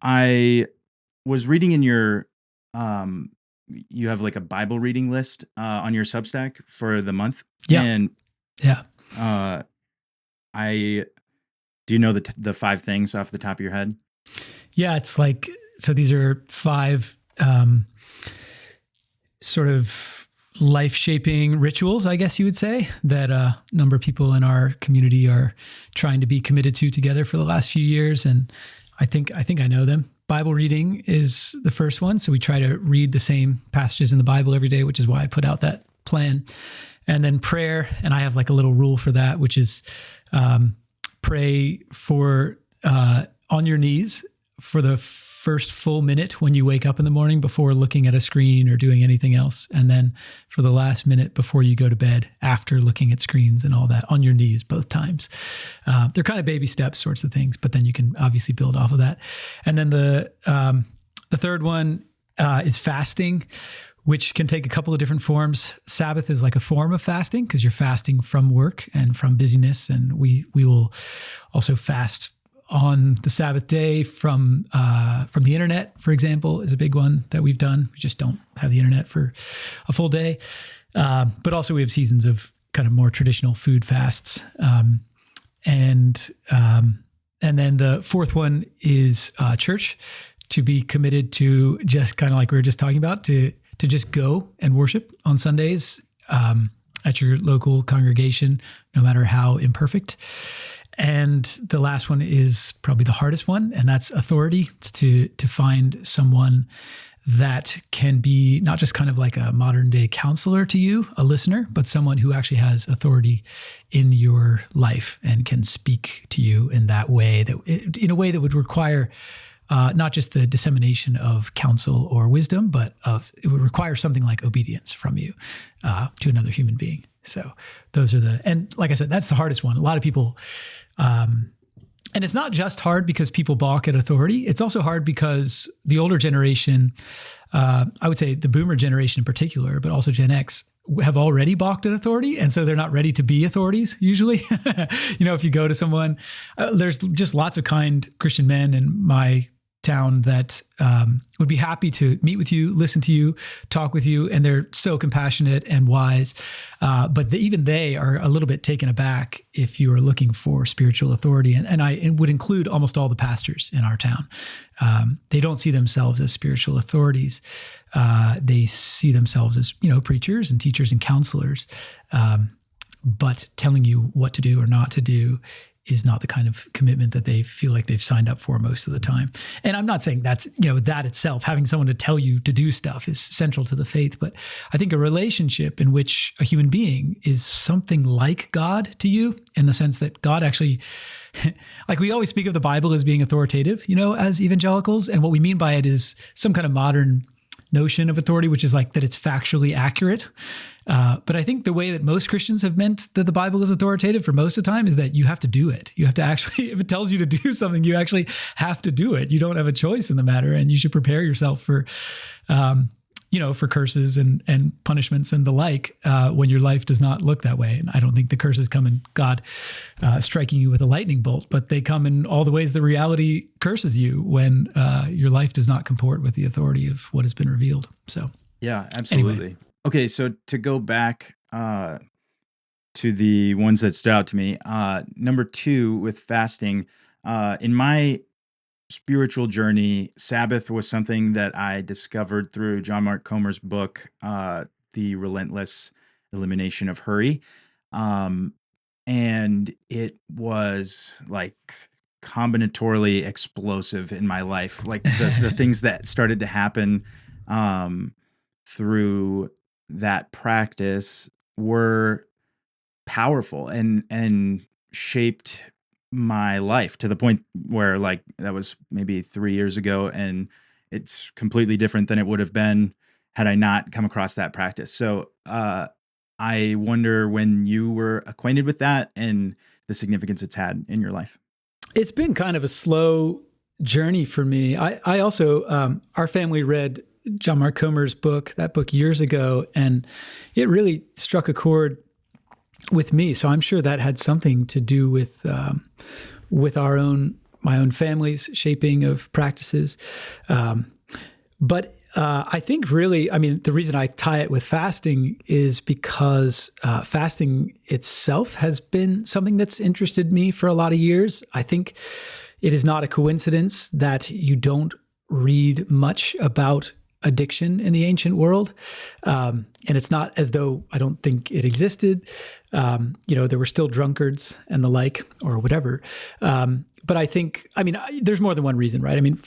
I was reading in your, um, you have like a Bible reading list on your Substack for the month, Yeah. and Yeah. uh, I do you know the five things off the top of your head? Yeah. It's like, so these are five sort of life shaping rituals, I guess you would say, that a number of people in our community are trying to be committed to together for the last few years. And I think I know them. Bible reading is the first one. So we try to read the same passages in the Bible every day, which is why I put out that plan. And then prayer. And I have like a little rule for that, which is pray for on your knees for the first full minute when you wake up in the morning before looking at a screen or doing anything else. And then for the last minute before you go to bed after looking at screens and all that, on your knees both times. They're kind of baby steps sorts of things, but then you can obviously build off of that. And then the third one is fasting, which can take a couple of different forms. Sabbath is like a form of fasting because you're fasting from work and from busyness. And we will also fast on the Sabbath day from the internet, for example, is a big one that we've done. We just don't have the internet for a full day. But also we have seasons of kind of more traditional food fasts. And then the fourth one is church, to be committed to, just kind of like we were just talking about, to just go and worship on Sundays at your local congregation, no matter how imperfect. And the last one is probably the hardest one, and that's authority. It's to find someone that can be not just kind of like a modern day counselor to you, a listener, but someone who actually has authority in your life and can speak to you in that way, in a way that would require not just the dissemination of counsel or wisdom, but it would require something like obedience from you to another human being. So those are and like I said, that's the hardest one. A lot of people, and it's not just hard because people balk at authority. It's also hard because the older generation, I would say the boomer generation in particular, but also Gen X, have already balked at authority. And so they're not ready to be authorities usually. If you go to someone, there's just lots of kind Christian men in my town that would be happy to meet with you, listen to you, talk with you, and they're so compassionate and wise. But even they are a little bit taken aback if you are looking for spiritual authority. And it would include almost all the pastors in our town. They don't see themselves as spiritual authorities. They see themselves as, preachers and teachers and counselors. But telling you what to do or not to do is not the kind of commitment that they feel like they've signed up for most of the time. And I'm not saying that's, that itself, having someone to tell you to do stuff is central to the faith, but I think a relationship in which a human being is something like God to you, in the sense that God actually, like we always speak of the Bible as being authoritative, as evangelicals. And what we mean by it is some kind of modern notion of authority, which is like that it's factually accurate. But I think the way that most Christians have meant that the Bible is authoritative for most of the time is that you have to do it. You have to actually, if it tells you to do something, you actually have to do it. You don't have a choice in the matter, and you should prepare yourself for, for curses and punishments and the like when your life does not look that way. And I don't think the curses come in God striking you with a lightning bolt, but they come in all the ways the reality curses you when your life does not comport with the authority of what has been revealed. So Yeah, absolutely. Anyway. Okay, so to go back to the ones that stood out to me, number 2 with fasting, in my spiritual journey, Sabbath was something that I discovered through John Mark Comer's book, The Relentless Elimination of Hurry. And it was like combinatorially explosive in my life. Like the things that started to happen through that practice were powerful and shaped my life to the point where, like, that was maybe 3 years ago, and it's completely different than it would have been had I not come across that practice. So I wonder when you were acquainted with that and the significance it's had in your life. It's been kind of a slow journey for me. I also, our family read John Mark Comer's book, that book years ago, and it really struck a chord with me. So I'm sure that had something to do with our own my own family's shaping of practices. But I think really, I mean, the reason I tie it with fasting is because fasting itself has been something that's interested me for a lot of years. I think it is not a coincidence that you don't read much about addiction in the ancient world. And it's not as though I don't think it existed. There were still drunkards and the like, or whatever. But I think, there's more than one reason, right? I mean,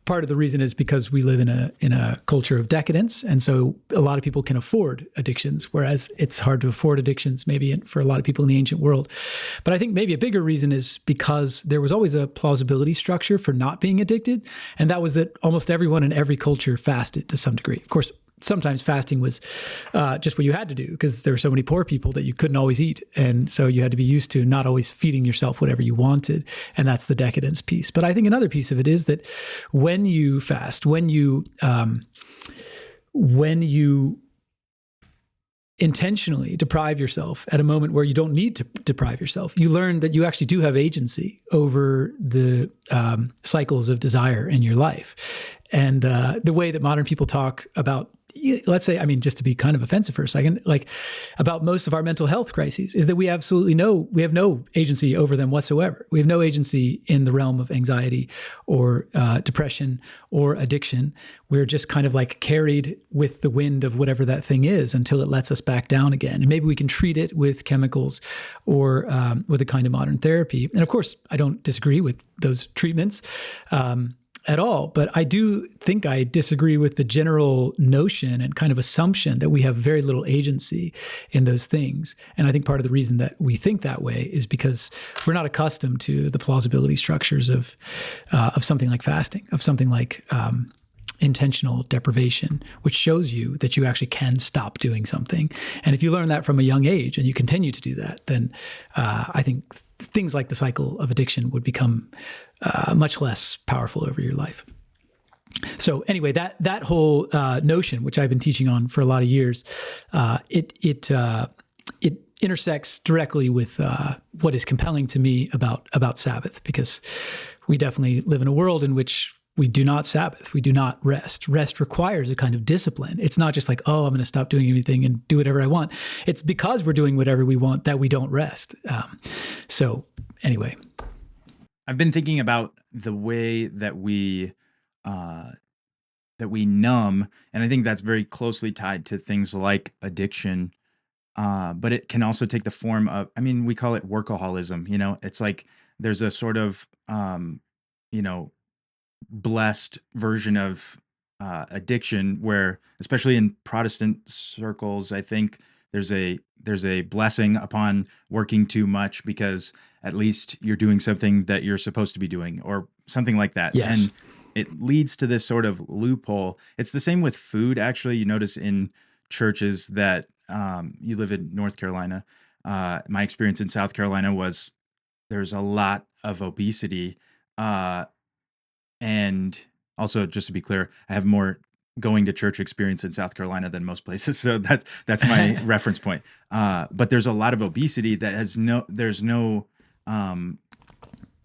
part of the reason is because we live in a culture of decadence. And so a lot of people can afford addictions, whereas it's hard to afford addictions maybe for a lot of people in the ancient world. But I think maybe a bigger reason is because there was always a plausibility structure for not being addicted. And that was that almost everyone in every culture fasted to some degree. Of course, sometimes fasting was just what you had to do because there were so many poor people that you couldn't always eat. And so you had to be used to not always feeding yourself whatever you wanted. And that's the decadence piece. But I think another piece of it is that when you fast, when you intentionally deprive yourself at a moment where you don't need to deprive yourself, you learn that you actually do have agency over the cycles of desire in your life. And the way that modern people talk about, let's say, just to be kind of offensive for a second, like about most of our mental health crises is that we have no agency over them whatsoever. We have no agency in the realm of anxiety or depression or addiction. We're just kind of like carried with the wind of whatever that thing is until it lets us back down again. And maybe we can treat it with chemicals or with a kind of modern therapy. And of course, I don't disagree with those treatments. At all. But I do think I disagree with the general notion and kind of assumption that we have very little agency in those things. And I think part of the reason that we think that way is because we're not accustomed to the plausibility structures of something like fasting, of something like intentional deprivation, which shows you that you actually can stop doing something. And if you learn that from a young age and you continue to do that, then I think things like the cycle of addiction would become much less powerful over your life. So anyway, that whole notion, which I've been teaching on for a lot of years, it intersects directly with what is compelling to me about Sabbath, because we definitely live in a world in which we do not Sabbath. We do not rest. Rest requires a kind of discipline. It's not just like, oh, I'm going to stop doing anything and do whatever I want. It's because we're doing whatever we want that we don't rest. So anyway. I've been thinking about the way that we numb, and I think that's very closely tied to things like addiction. But it can also take the form of, we call it workaholism. It's like there's a sort of, blessed version of addiction where, especially in Protestant circles, I think there's a blessing upon working too much because at least you're doing something that you're supposed to be doing or something like that. Yes. And it leads to this sort of loophole. It's the same with food. Actually, you notice in churches that you live in North Carolina. My experience in South Carolina was there's a lot of obesity. And also, just to be clear, I have more going to church experience in South Carolina than most places. So that's my reference point. But there's a lot of obesity that there's no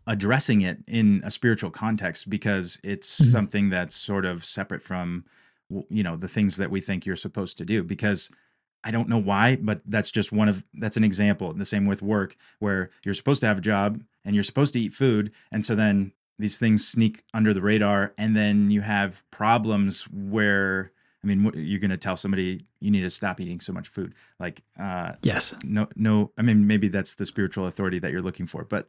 addressing it in a spiritual context because it's something that's sort of separate from, the things that we think you're supposed to do. Because I don't know why, but that's an example. The same with work, where you're supposed to have a job and you're supposed to eat food. And so then these things sneak under the radar, and then you have problems where, you're going to tell somebody you need to stop eating so much food. Like, yes, no. Maybe that's the spiritual authority that you're looking for, but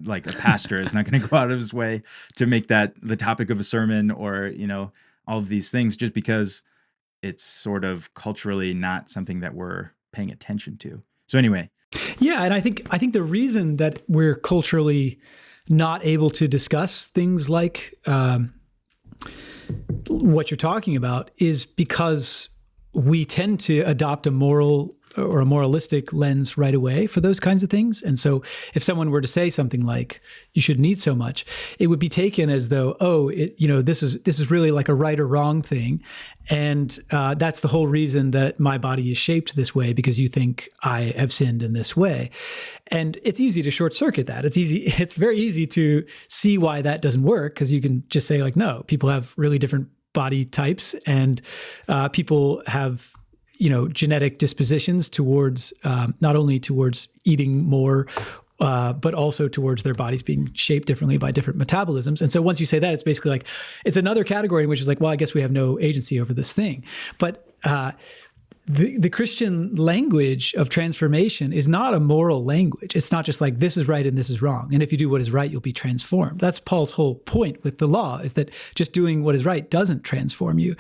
like a pastor is not going to go out of his way to make that the topic of a sermon or, all of these things just because it's sort of culturally not something that we're paying attention to. So anyway. Yeah. And I think the reason that we're culturally not able to discuss things like what you're talking about is because we tend to adopt a moral or a moralistic lens right away for those kinds of things. And so if someone were to say something like, you shouldn't eat so much, it would be taken as though, this is really like a right or wrong thing. And that's the whole reason that my body is shaped this way, because you think I have sinned in this way. And it's easy to short circuit that. It's very easy to see why that doesn't work, because you can just say like, no, people have really different body types, and people have genetic dispositions towards not only towards eating more, but also towards their bodies being shaped differently by different metabolisms. And so once you say that, it's basically like, it's another category in which is like, well, I guess we have no agency over this thing. But the Christian language of transformation is not a moral language. It's not just like, this is right and this is wrong, and if you do what is right, you'll be transformed. That's Paul's whole point with the law, is that just doing what is right doesn't transform you.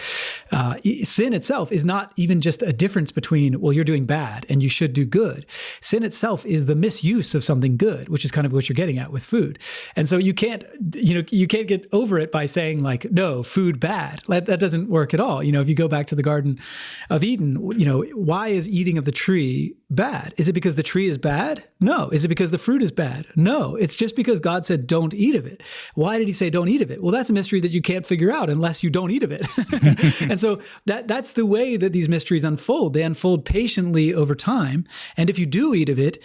Sin itself is not even just a difference between, well, you're doing bad and you should do good. Sin itself is the misuse of something good, which is kind of what you're getting at with food. And so you can't get over it by saying like, no, food bad. That doesn't work at all. If you go back to the Garden of Eden, why is eating of the tree bad? Is it because the tree is bad? No. Is it because the fruit is bad? No. It's just because God said, don't eat of it. Why did he say, don't eat of it? Well, that's a mystery that you can't figure out unless you don't eat of it. And so that's the way that these mysteries unfold. They unfold patiently over time. And if you do eat of it,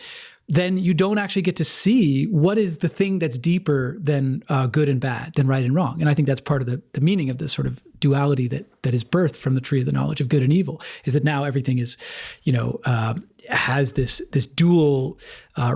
then you don't actually get to see what is the thing that's deeper than good and bad, than right and wrong. And I think that's part of the meaning of this sort of duality that is birthed from the tree of the knowledge of good and evil, is that now everything is, has this dual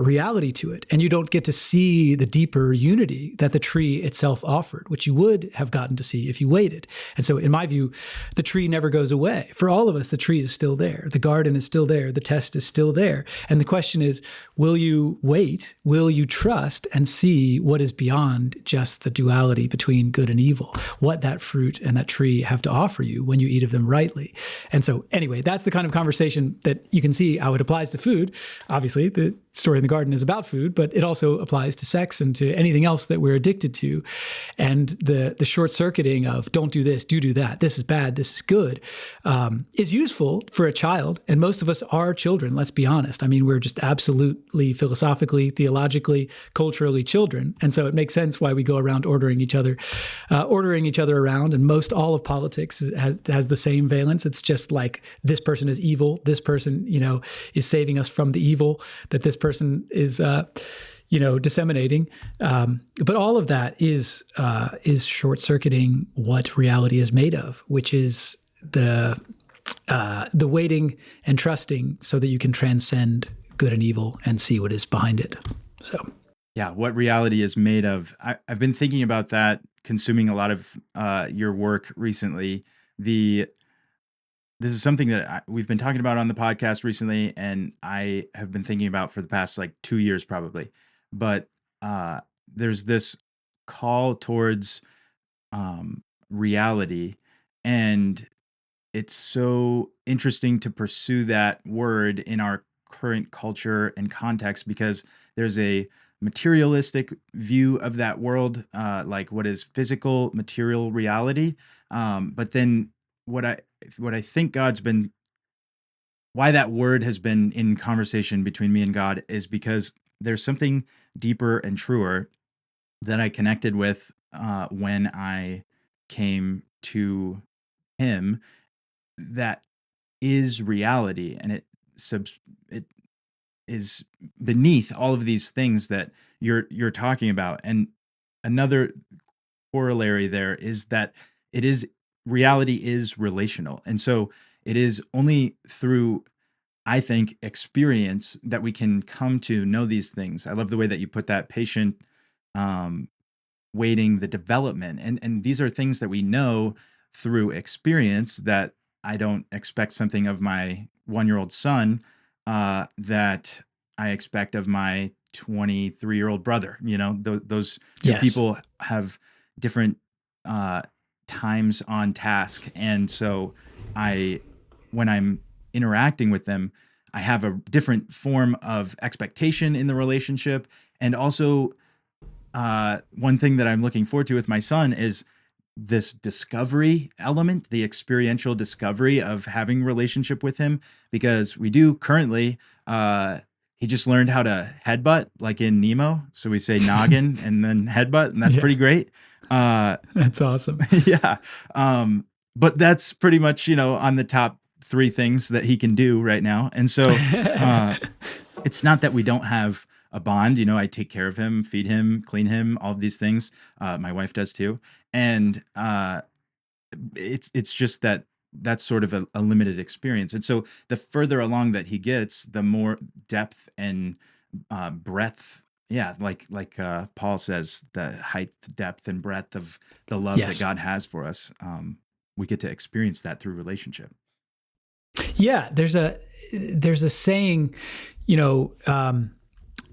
reality to it. And you don't get to see the deeper unity that the tree itself offered, which you would have gotten to see if you waited. And so in my view, the tree never goes away. For all of us, the tree is still there. The garden is still there. The test is still there. And the question is, will you wait? Will you trust and see what is beyond just the duality between good and evil? What that fruit and that tree have to offer you when you eat of them rightly. And so anyway, that's the kind of conversation that you can see how it applies to food. Obviously, the story in the garden is about food, but it also applies to sex and to anything else that we're addicted to. And the short circuiting of don't do this, do that, this is bad, this is good, is useful for a child. And most of us are children, let's be honest. I mean, we're just absolutely philosophically, theologically, culturally children. And so it makes sense why we go around ordering each other around. And most all of politics has the same valence. It's just like, this person is evil. This person, is saving us from the evil that this person is, disseminating. But all of that is short-circuiting what reality is made of, which is the waiting and trusting so that you can transcend good and evil and see what is behind it. So, yeah, what reality is made of. I've been thinking about that, consuming a lot of your work recently. This is something that we've been talking about on the podcast recently, and I have been thinking about for the past 2 years probably. But there's this call towards reality, and it's so interesting to pursue that word in our current culture and context, because there's a materialistic view of that world, like what is physical, material reality. But then what I think why that word has been in conversation between me and God is because there's something deeper and truer that I connected with when I came to Him, that is reality, and it is beneath all of these things that you're talking about. And another corollary there is that reality is relational. And so it is only through, I think, experience that we can come to know these things. I love the way that you put that, patient waiting, the development. And these are things that we know through experience, that I don't expect something of my 1-year-old son that I expect of my 23-year-old brother. Those two yes. people have different times on task. And so when I'm interacting with them, I have a different form of expectation in the relationship. And also, one thing that I'm looking forward to with my son is this discovery element, the experiential discovery of having relationship with him, because we do currently, he just learned how to headbutt like in Nemo. So we say noggin and then headbutt, and that's Yeah, pretty great. that's awesome. Yeah. But that's pretty much, on the top three things that he can do right now. And so, it's not that we don't have a bond. I take care of him, feed him, clean him, all of these things. My wife does too. And it's just that that's sort of a limited experience. And so the further along that he gets, the more depth and breadth. Yeah, like Paul says, the height, depth, and breadth of the love that Yes. God has for us. We get to experience that through relationship. Yeah, there's a saying,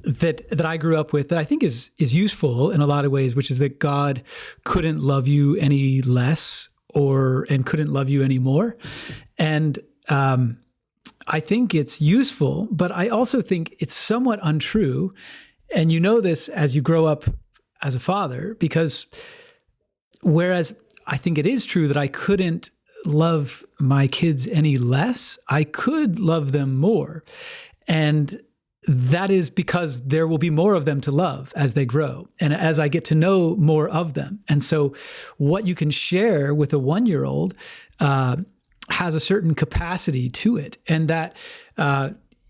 that I grew up with that I think is useful in a lot of ways, which is that God couldn't love you any less and couldn't love you any more. And I think it's useful, but I also think it's somewhat untrue. And you know this as you grow up as a father, because whereas I think it is true that I couldn't love my kids any less, I could love them more. And that is because there will be more of them to love as they grow and as I get to know more of them. And so what you can share with a 1-year-old has a certain capacity to it. And that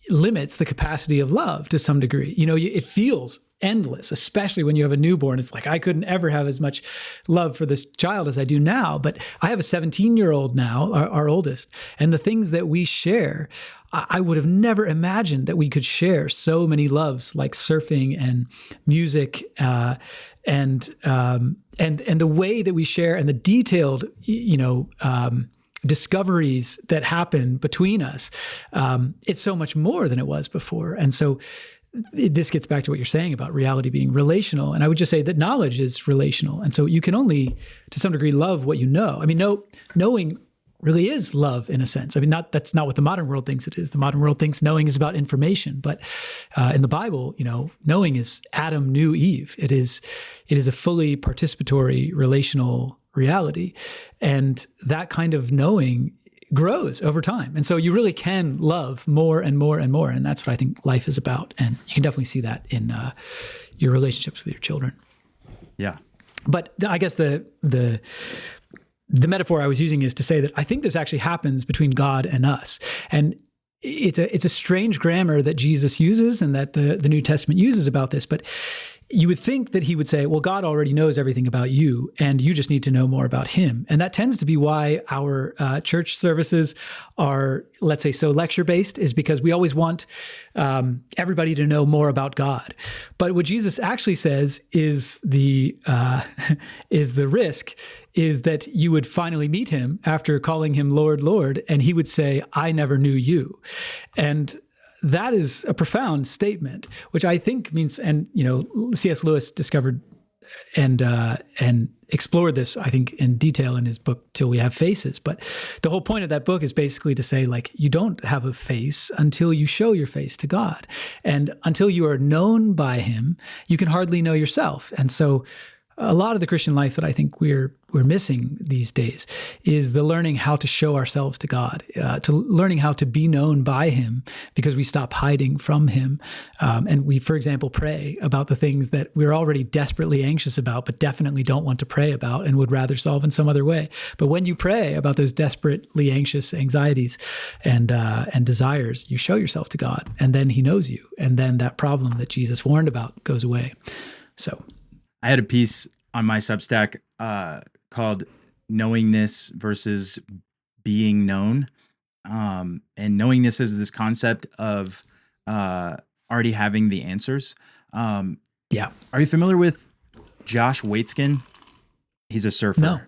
limits the capacity of love to some degree. It feels endless, especially when you have a newborn. It's like, I couldn't ever have as much love for this child as I do now. But I have a 17-year-old now, our oldest, and the things that we share, I would have never imagined that we could share so many loves like surfing and music, and the way that we share and the detailed, discoveries that happen between us. It's so much more than it was before. And so this gets back to what you're saying about reality being relational. And I would just say that knowledge is relational. And so you can only, to some degree, love what you know. I mean, knowing really is love in a sense. I mean, that's not what the modern world thinks it is. The modern world thinks knowing is about information. But in the Bible, knowing is Adam knew Eve. It is a fully participatory relational reality. And that kind of knowing grows over time. And so you really can love more and more and more. And that's what I think life is about. And you can definitely see that in your relationships with your children. Yeah. But I guess the metaphor I was using is to say that I think this actually happens between God and us. And it's a strange grammar that Jesus uses and that the New Testament uses about this. But you would think that he would say, well, God already knows everything about you, and you just need to know more about him. And that tends to be why our church services are, let's say, so lecture-based, is because we always want everybody to know more about God. But what Jesus actually says is the risk is that you would finally meet him after calling him Lord, Lord, and he would say, I never knew you. And that is a profound statement, which I think means, and C.S. Lewis discovered and explored this, I think, in detail in his book Till We Have Faces. But the whole point of that book is basically to say, like, you don't have a face until you show your face to God, and until you are known by him, you can hardly know yourself. And so a lot of the Christian life that I think we're missing these days is the learning how to show ourselves to God, to learning how to be known by him, because we stop hiding from him. And we, for example, pray about the things that we're already desperately anxious about, but definitely don't want to pray about and would rather solve in some other way. But when you pray about those desperately anxious anxieties and desires, you show yourself to God, and then he knows you. And then that problem that Jesus warned about goes away. So I had a piece on my Substack called Knowingness versus Being Known. And knowingness is this concept of already having the answers. yeah. Are you familiar with Josh Waitzkin? He's a surfer. No.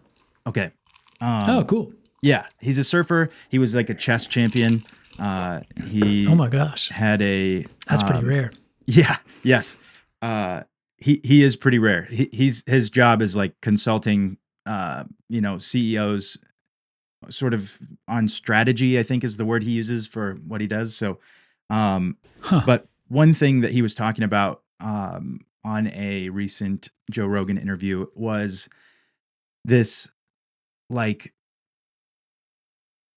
Okay. Oh, cool. Yeah, he's a surfer. He was like a chess champion. He Oh my gosh. had a That's pretty rare. Yeah. Yes. He is pretty rare. His job is like consulting, CEOs sort of on strategy, I think is the word he uses for what he does. So, but one thing that he was talking about on a recent Joe Rogan interview was this like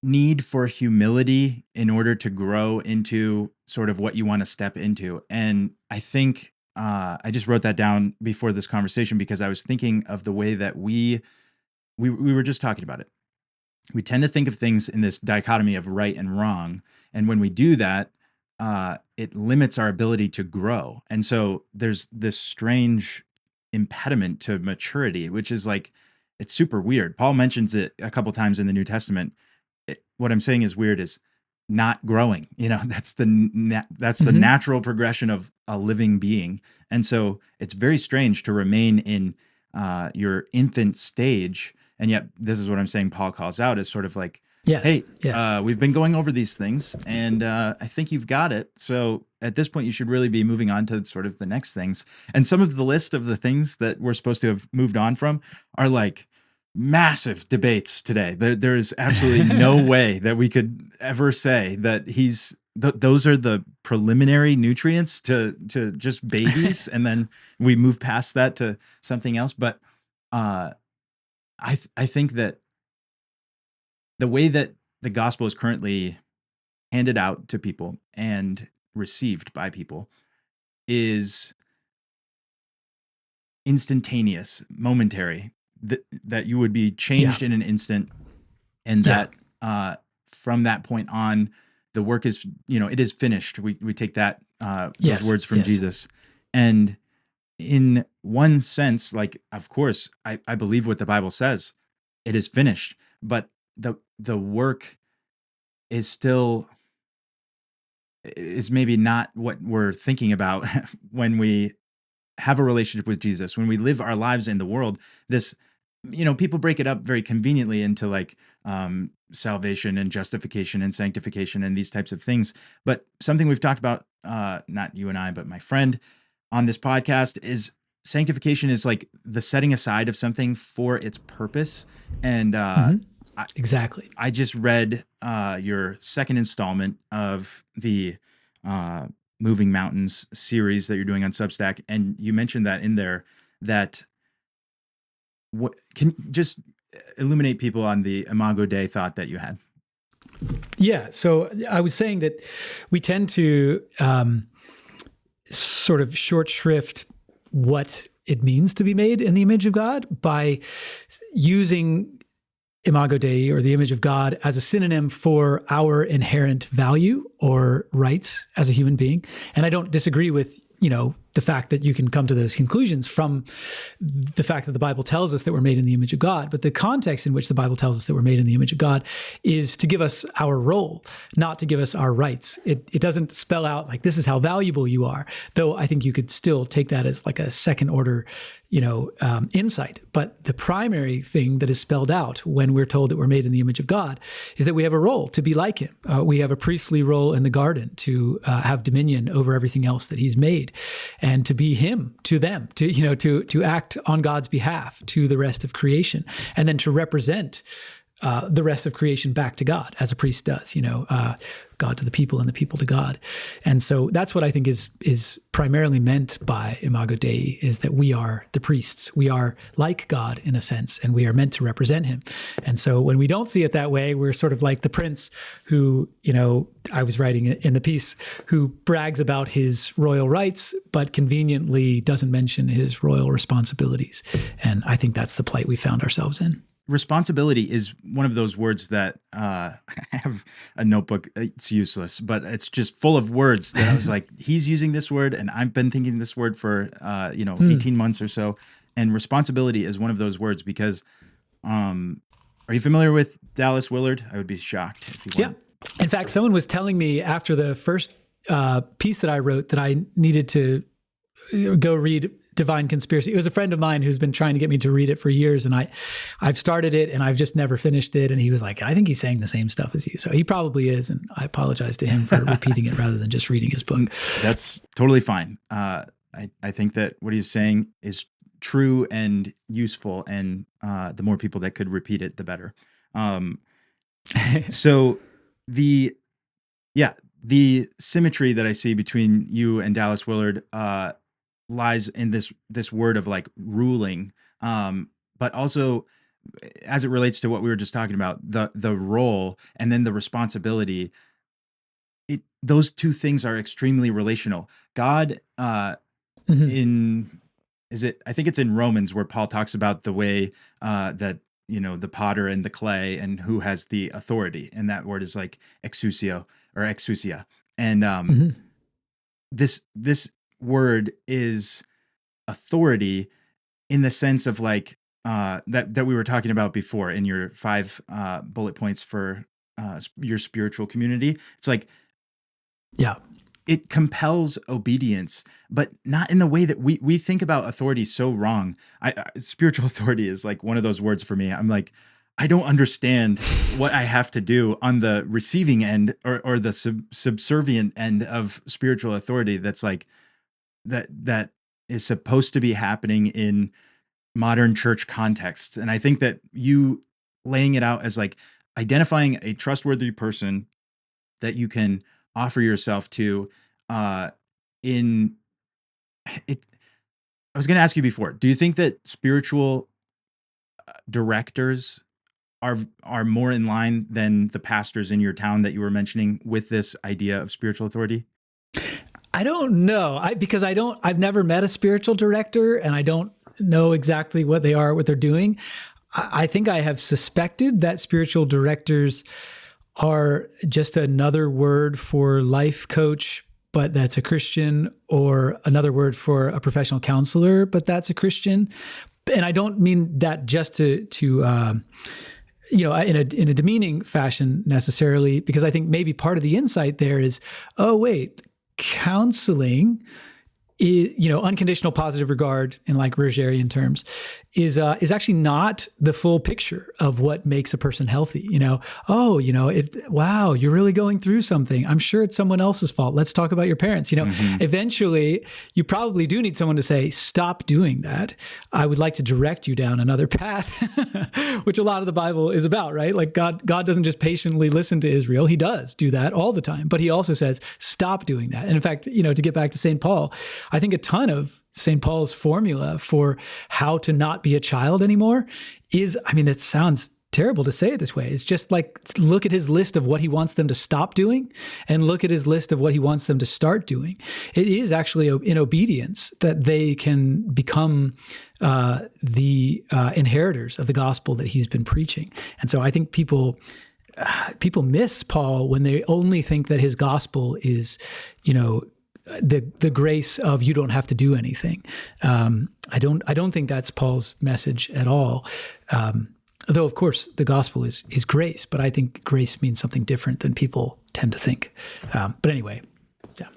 need for humility in order to grow into sort of what you want to step into. And I think I just wrote that down before this conversation because I was thinking of the way that we were just talking about it. We tend to think of things in this dichotomy of right and wrong, and when we do that, it limits our ability to grow. And so there's this strange impediment to maturity, which is like it's super weird. Paul mentions it a couple times in the New Testament. What I'm saying is weird is not growing. That's that's the Mm-hmm. natural progression of a living being, and so it's very strange to remain in your infant stage, and yet this is what I'm saying. Paul calls out as sort of like, Yes. "Hey, Yes. we've been going over these things, and I think you've got it. So at this point, you should really be moving on to sort of the next things." And some of the list of the things that we're supposed to have moved on from are like massive debates today. There is absolutely no way that we could ever say that those are the preliminary nutrients to just babies, and then we move past that to something else. But uh, I think that the way that the gospel is currently handed out to people and received by people is instantaneous, momentary, that you would be Yeah. changed in an instant, and Yeah. that from that point on, the work is, it is finished. We take that those Yes. words from Yes. Jesus, and in one sense, like, of course, I believe what the Bible says. It is finished, but the work is still is maybe not what we're thinking about when we have a relationship with Jesus, when we live our lives in the world. This, people break it up very conveniently into like salvation and justification and sanctification and these types of things. But something we've talked about, not you and I, but my friend on this podcast, is sanctification is like the setting aside of something for its purpose. And Mm-hmm. I, Exactly. I just read your second installment of the uh, Moving Mountains series that you're doing on Substack, and you mentioned that in there. That what can just illuminate people on the Imago Dei thought that you had. Yeah. So I was saying that we tend to sort of short shrift what it means to be made in the image of God by using Imago Dei, or the image of God, as a synonym for our inherent value or rights as a human being. And I don't disagree with, the fact that you can come to those conclusions from the fact that the Bible tells us that we're made in the image of God. But the context in which the Bible tells us that we're made in the image of God is to give us our role, not to give us our rights. It doesn't spell out like this is how valuable you are, though I think you could still take that as like a second order, insight. But the primary thing that is spelled out when we're told that we're made in the image of God is that we have a role to be like Him. We have a priestly role in the garden to have dominion over everything else that He's made, and to be Him to them, to act on God's behalf to the rest of creation, and then to represent the rest of creation back to God, as a priest does, God to the people and the people to God. And so that's what I think is primarily meant by Imago Dei, is that we are the priests. We are like God in a sense, and we are meant to represent Him. And so when we don't see it that way, we're sort of like the prince who, I was writing in the piece, who brags about his royal rights, but conveniently doesn't mention his royal responsibilities. And I think that's the plight we found ourselves in. Responsibility is one of those words that I have a notebook. It's useless, but it's just full of words that I was like, he's using this word, and I've been thinking this word for 18 months or so. And responsibility is one of those words because, are you familiar with Dallas Willard? I would be shocked if you Yeah. weren't. In fact, someone was telling me after the first piece that I wrote that I needed to go read Divine Conspiracy. It was a friend of mine who's been trying to get me to read it for years, and I've started it and I've just never finished it. And he was like, I think he's saying the same stuff as you. So he probably is, and I apologize to him for repeating it rather than just reading his book. That's totally fine. I think that what he's saying is true and useful, and the more people that could repeat it, the better. So the symmetry that I see between you and Dallas Willard lies in this word of like ruling, but also as it relates to what we were just talking about, the role and then the responsibility, those two things are extremely relational. God, Mhm. in is it? I think it's in Romans where Paul talks about the way that the potter and the clay and who has the authority, and that word is like exousia or exousia, and Mhm. this word is authority in the sense of like that we were talking about before in your five bullet points for your spiritual community. It's like Yeah. it compels obedience, but not in the way that we think about authority so wrong. Spiritual authority is like one of those words for me. I'm like, I don't understand what I have to do on the receiving end or the subservient end of spiritual authority. That's like that is supposed to be happening in modern church contexts. And I think that you laying it out as like identifying a trustworthy person that you can offer yourself to uh in it. I was going to ask you before, do you think that spiritual directors are more in line than the pastors in your town that you were mentioning with this idea of spiritual authority? I don't know. I've never met a spiritual director and I don't know exactly what they are, what they're doing. I think I have suspected that spiritual directors are just another word for life coach, but that's a Christian, or another word for a professional counselor, but that's a Christian. And I don't mean that just to in a demeaning fashion necessarily, because I think maybe part of the insight there is, oh wait, counseling is, unconditional positive regard in like Rogerian terms is actually not the full picture of what makes a person healthy. Wow, you're really going through something. I'm sure it's someone else's fault. Let's talk about your parents. Mm-hmm. Eventually you probably do need someone to say, stop doing that. I would like to direct you down another path, which a lot of the Bible is about, right? Like God doesn't just patiently listen to Israel. He does do that all the time, but he also says, stop doing that. And in fact, to get back to St. Paul, I think a ton of St. Paul's formula for how to not be a child anymore is, it sounds terrible to say it this way. It's just like, look at his list of what he wants them to stop doing and look at his list of what he wants them to start doing. It is actually in obedience that they can become the inheritors of the gospel that he's been preaching. And so I think people miss Paul when they only think that his gospel is, the grace of you don't have to do anything. I don't think that's Paul's message at all. Though of course the gospel is grace, but I think grace means something different than people tend to think. But anyway, yeah.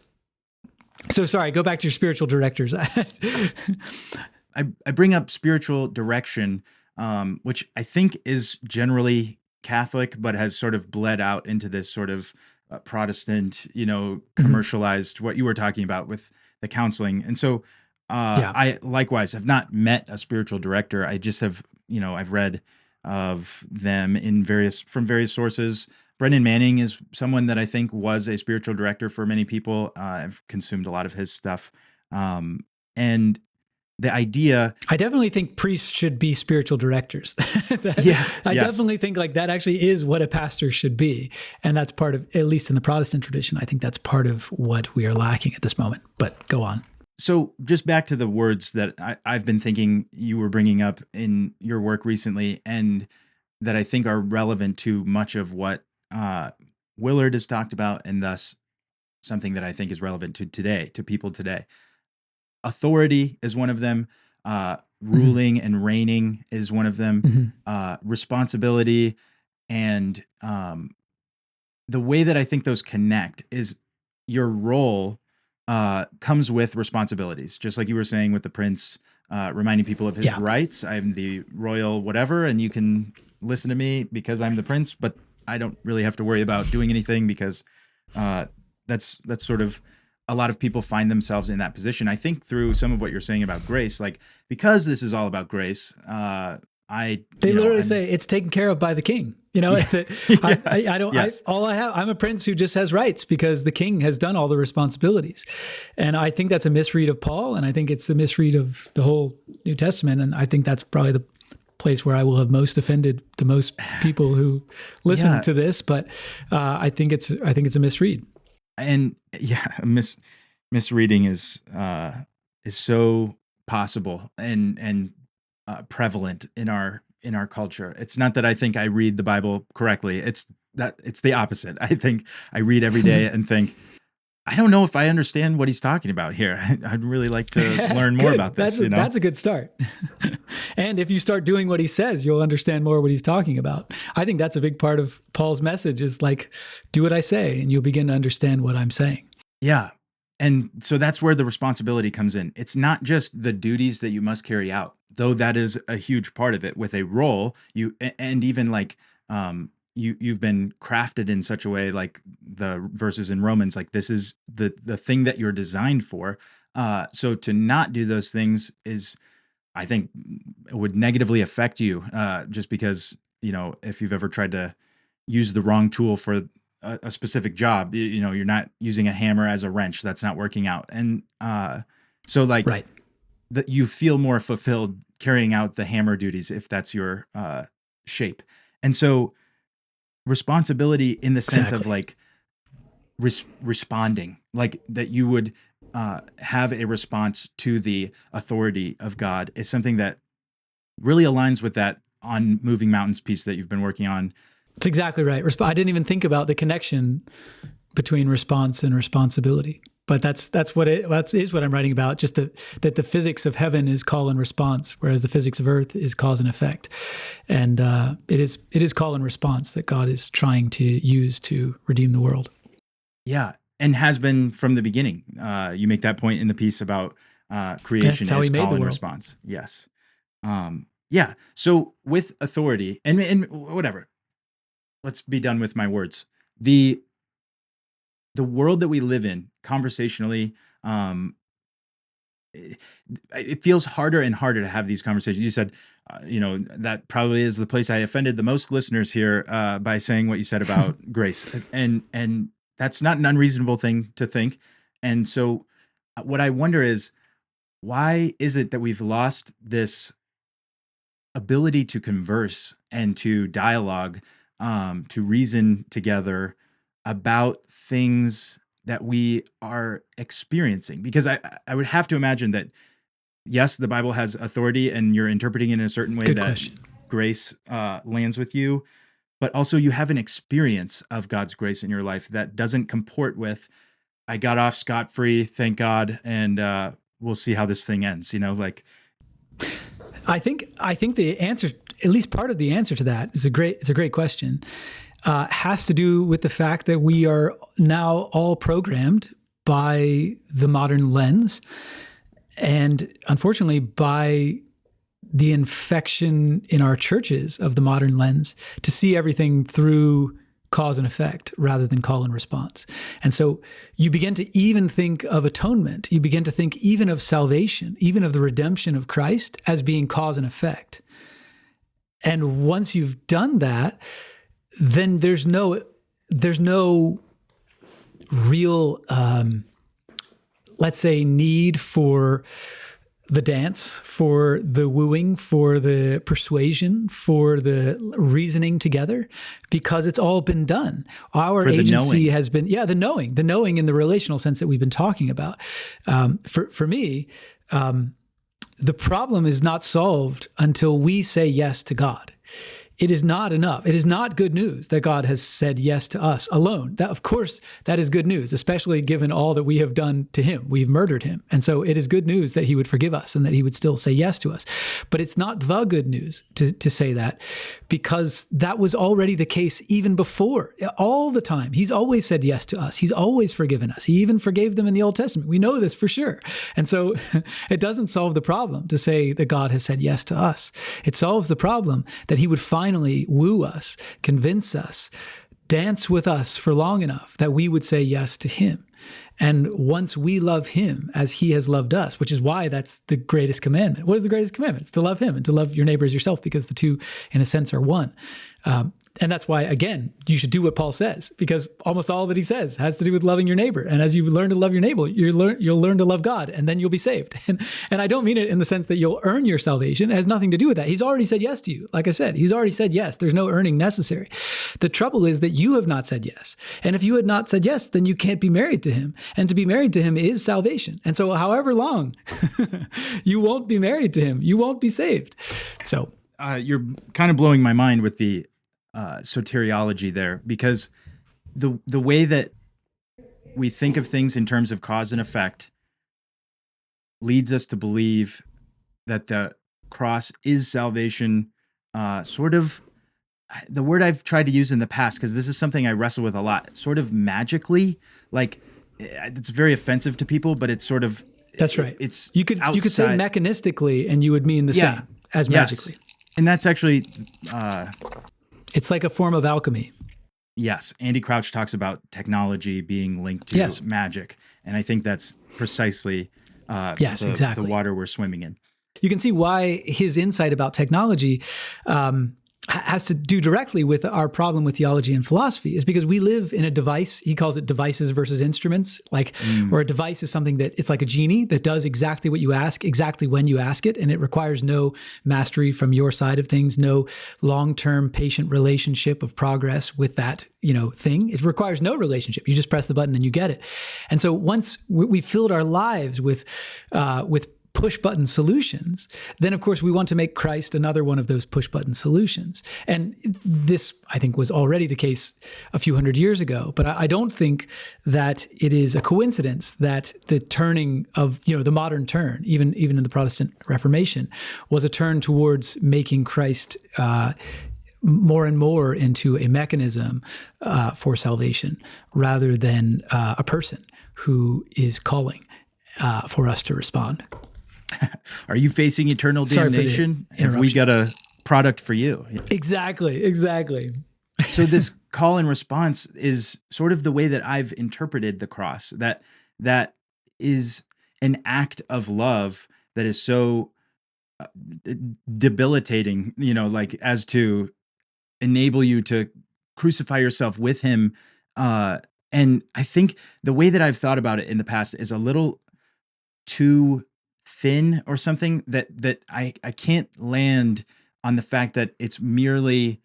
So sorry, go back to your spiritual directors. I bring up spiritual direction, which I think is generally Catholic, but has sort of bled out into this sort of Protestant, commercialized, what you were talking about with the counseling. And so I likewise have not met a spiritual director. I just have, I've read of them from various sources. Brennan Manning is someone that I think was a spiritual director for many people. I've consumed a lot of his stuff. And the idea, I definitely think priests should be spiritual directors. I definitely think like that actually is what a pastor should be. And that's part of, at least in the Protestant tradition, I think that's part of what we are lacking at this moment. But go on. So just back to the words that I've been thinking you were bringing up in your work recently, and that I think are relevant to much of what Willard has talked about, and thus something that I think is relevant to today, to people today. Authority is one of them. Ruling and reigning is one of them. Responsibility, and the way that I think those connect is your role comes with responsibilities. Just like you were saying with the prince, reminding people of his rights. I'm the royal whatever, and you can listen to me because I'm the prince, but I don't really have to worry about doing anything because that's sort of, a lot of people find themselves in that position. I think through some of what you're saying about grace, like because this is all about grace, they literally say it's taken care of by the king. I'm a prince who just has rights because the king has done all the responsibilities. And I think that's a misread of Paul. And I think it's a misread of the whole New Testament. And I think that's probably place where I will have most offended the most people who listen Yeah. to this, but I think it's a misread. And yeah, misreading is so possible and prevalent in our culture. It's not that I think I read the Bible correctly. It's the opposite. I think I read every day and think, I don't know if I understand what he's talking about here. I'd really like to learn more Good. about this. That's a good start. And if you start doing what he says, you'll understand more what he's talking about. I think that's a big part of Paul's message is like, do what I say, and you'll begin to understand what I'm saying. Yeah. And so that's where the responsibility comes in. It's not just the duties that you must carry out, though that is a huge part of it. With a role, and even like you've been crafted in such a way, like the verses in Romans, like this is the thing that you're designed for. So to not do those things is, I think, it would negatively affect you, just because, if you've ever tried to use the wrong tool for a specific job, you're not using a hammer as a wrench. That's not working out. And so like Right. that you feel more fulfilled carrying out the hammer duties if that's your shape. And so responsibility in the sense of Exactly. like responding, like that you would have a response to the authority of God is something that really aligns with that On Moving Mountains piece that you've been working on. That's exactly right. I didn't even think about the connection between response and responsibility, but that is what I'm writing about. Just that the physics of heaven is call and response, whereas the physics of earth is cause and effect, and it is call and response that God is trying to use to redeem the world. Yeah, and has been from the beginning. You make that point in the piece about creation That's how is he made call the and world. response. Yes. Yeah. So with authority and whatever, let's be done with my words. The world that we live in, conversationally, it feels harder and harder to have these conversations. You said, that probably is the place I offended the most listeners here by saying what you said about grace, and that's not an unreasonable thing to think. And so, what I wonder is, why is it that we've lost this ability to converse and to dialogue, to reason together about things that we are experiencing? Because I would have to imagine that, yes, the Bible has authority and you're interpreting it in a certain way Good that question. grace lands with you, but also you have an experience of God's grace in your life that doesn't comport with, I got off scot-free, thank God, and we'll see how this thing ends. I think the answer, at least part of the answer to that, is a great question. Has to do with the fact that we are now all programmed by the modern lens, and unfortunately by the infection in our churches of the modern lens to see everything through cause and effect rather than call and response. And so you begin to even think of atonement. You begin to think even of salvation, even of the redemption of Christ as being cause and effect. And once you've done that, then there's no real, let's say, need for the dance, for the wooing, for the persuasion, for the reasoning together, because it's all been done. Our agency has been, the knowing in the relational sense that we've been talking about. For me, the problem is not solved until we say yes to God. It is not enough. It is not good news that God has said yes to us alone. That, of course, that is good news, especially given all that we have done to him. We've murdered him. And so it is good news that he would forgive us and that he would still say yes to us. But it's not the good news to say that, because that was already the case even before. All the time. He's always said yes to us. He's always forgiven us. He even forgave them in the Old Testament. We know this for sure. And so it doesn't solve the problem to say that God has said yes to us. It solves the problem that he would finally woo us, convince us, dance with us for long enough that we would say yes to him. And once we love him as he has loved us, which is why that's the greatest commandment. What is the greatest commandment? It's to love him and to love your neighbor as yourself, because the two, in a sense, are one. And that's why, again, you should do what Paul says, because almost all that he says has to do with loving your neighbor. And as you learn to love your neighbor, you'll learn to love God, and then you'll be saved. And I don't mean it in the sense that you'll earn your salvation. It has nothing to do with that. He's already said yes to you. Like I said, he's already said yes. There's no earning necessary. The trouble is that you have not said yes. And if you had not said yes, then you can't be married to him. And to be married to him is salvation. And so however long you won't be married to him, you won't be saved. So you're kind of blowing my mind with the soteriology there, because the way that we think of things in terms of cause and effect leads us to believe that the cross is salvation, sort of the word I've tried to use in the past, because this is something I wrestle with a lot, sort of magically, like it's very offensive to people, but it's sort of, that's right. You could say mechanistically, and you would mean the same as magically. And that's actually, it's like a form of alchemy. Yes. Andy Crouch talks about technology being linked to magic. And I think that's precisely the water we're swimming in. You can see why his insight about technology has to do directly with our problem with theology and philosophy, is because we live in a device. He calls it devices versus instruments, where a device is something that it's like a genie that does exactly what you ask, exactly when you ask it. And it requires no mastery from your side of things, no long-term patient relationship of progress with that, thing. It requires no relationship. You just press the button and you get it. And so once we filled our lives with push-button solutions, then of course we want to make Christ another one of those push-button solutions. And this, I think, was already the case a few hundred years ago. But I don't think that it is a coincidence that the turning of, the modern turn, even in the Protestant Reformation, was a turn towards making Christ more and more into a mechanism for salvation, rather than a person who is calling for us to respond. Are you facing eternal damnation? Have we got a product for you? Exactly. So this call and response is sort of the way that I've interpreted the cross, that is an act of love that is so debilitating, as to enable you to crucify yourself with him. And I think the way that I've thought about it in the past is a little too thin or something, that I can't land on the fact that it's merely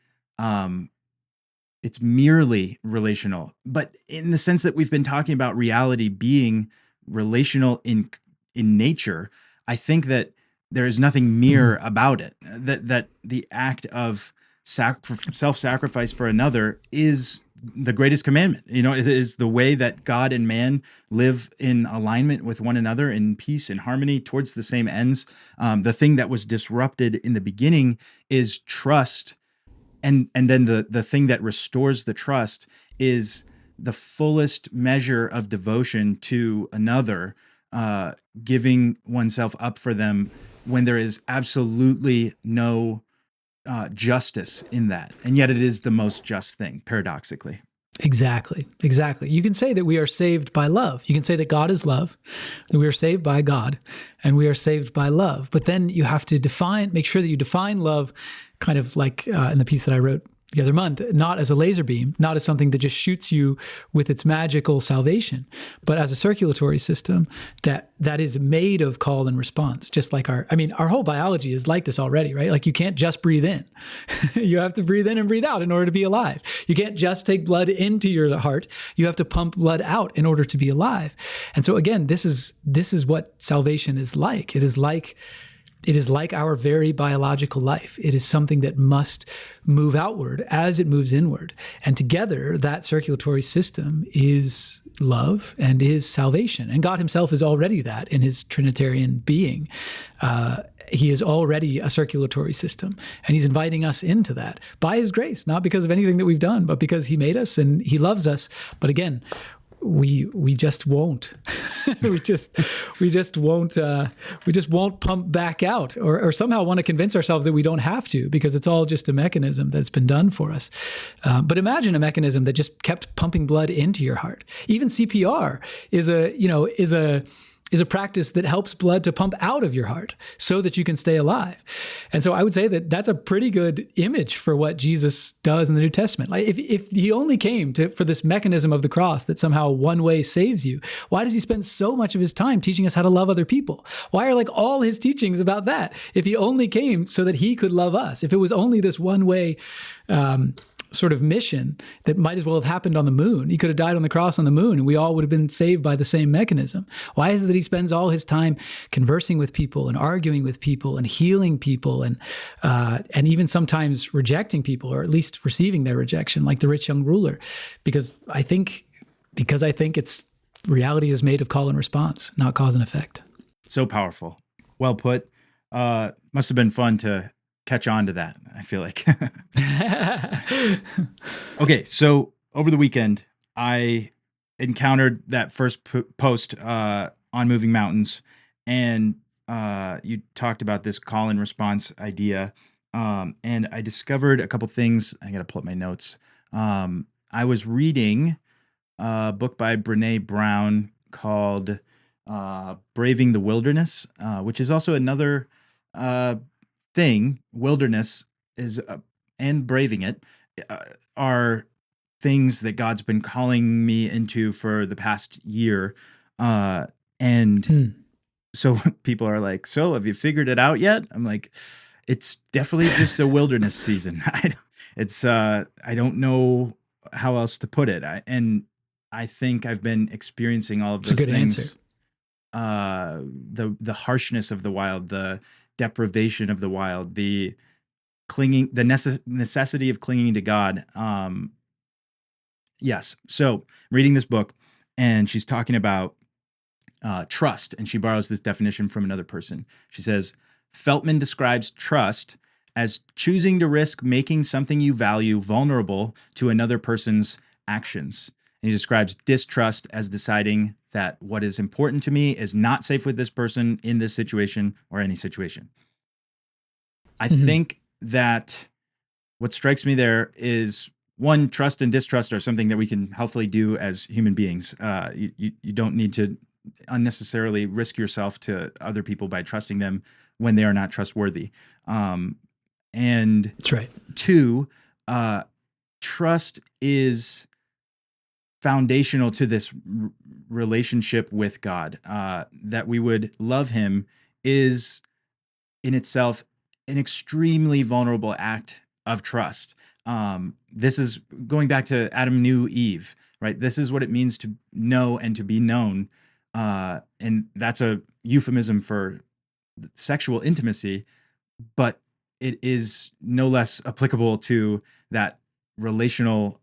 relational, but in the sense that we've been talking about reality being relational in nature, I think that there is nothing mere about it, that the act of self-sacrifice for another is the greatest commandment. It is the way that God and man live in alignment with one another, in peace and harmony towards the same ends. The thing that was disrupted in the beginning is trust. And then the thing that restores the trust is the fullest measure of devotion to another, giving oneself up for them when there is absolutely no justice in that. And yet it is the most just thing, paradoxically. Exactly. You can say that we are saved by love. You can say that God is love, that we are saved by God, and we are saved by love. But then you have to make sure that you define love kind of like in the piece that I wrote the other month, not as a laser beam, not as something that just shoots you with its magical salvation, but as a circulatory system that is made of call and response. Just like our whole biology is like this already, right? Like you can't just breathe in. You have to breathe in and breathe out in order to be alive. You can't just take blood into your heart. You have to pump blood out in order to be alive. And so again, this is what salvation is like. It is like our very biological life. It is something that must move outward as it moves inward. And together, that circulatory system is love and is salvation. And God himself is already that in his Trinitarian being. He is already a circulatory system. And he's inviting us into that by his grace, not because of anything that we've done, but because he made us and he loves us. But again, we just won't. we just won't pump back out, or somehow want to convince ourselves that we don't have to, because it's all just a mechanism that's been done for us. But imagine a mechanism that just kept pumping blood into your heart. Even CPR is a is a practice that helps blood to pump out of your heart so that you can stay alive. And so I would say that that's a pretty good image for what Jesus does in the New Testament. Like if he only came for this mechanism of the cross that somehow one way saves you, why does he spend so much of his time teaching us how to love other people? Why are like all his teachings about that? If he only came so that he could love us, if it was only this one way, sort of mission that might as well have happened on the moon. He could have died on the cross on the moon and we all would have been saved by the same mechanism. Why is it that he spends all his time conversing with people and arguing with people and healing people and even sometimes rejecting people, or at least receiving their rejection, like the rich young ruler? Because I think it's reality is made of call and response, not cause and effect. So powerful. Well put. Must have been fun to catch on to that, I feel like. Okay, so over the weekend, I encountered that first post on Moving Mountains, and you talked about this call and response idea, and I discovered a couple things. I got to pull up my notes. I was reading a book by Brene Brown called Braving the Wilderness, which is also another thing. Wilderness is and braving it are things that God's been calling me into for the past year, and so people are like, "So have you figured it out yet?" I'm like, "It's definitely just a wilderness season." I don't know how else to put it, I think I've been experiencing all of those things. The harshness of the wild, the deprivation of the wild, the necessity of clinging to God. Yes. So reading this book, and she's talking about trust, and she borrows this definition from another person. She says, Feltman describes trust as choosing to risk making something you value vulnerable to another person's actions. And he describes distrust as deciding that what is important to me is not safe with this person in this situation or any situation. I think that what strikes me there is, one, trust and distrust are something that we can healthily do as human beings. You don't need to unnecessarily risk yourself to other people by trusting them when they are not trustworthy. And that's right. Two, trust is foundational to this relationship with God. That we would love him is in itself an extremely vulnerable act of trust. This is going back to Adam knew Eve, right? This is what it means to know and to be known. And that's a euphemism for sexual intimacy, but it is no less applicable to that relational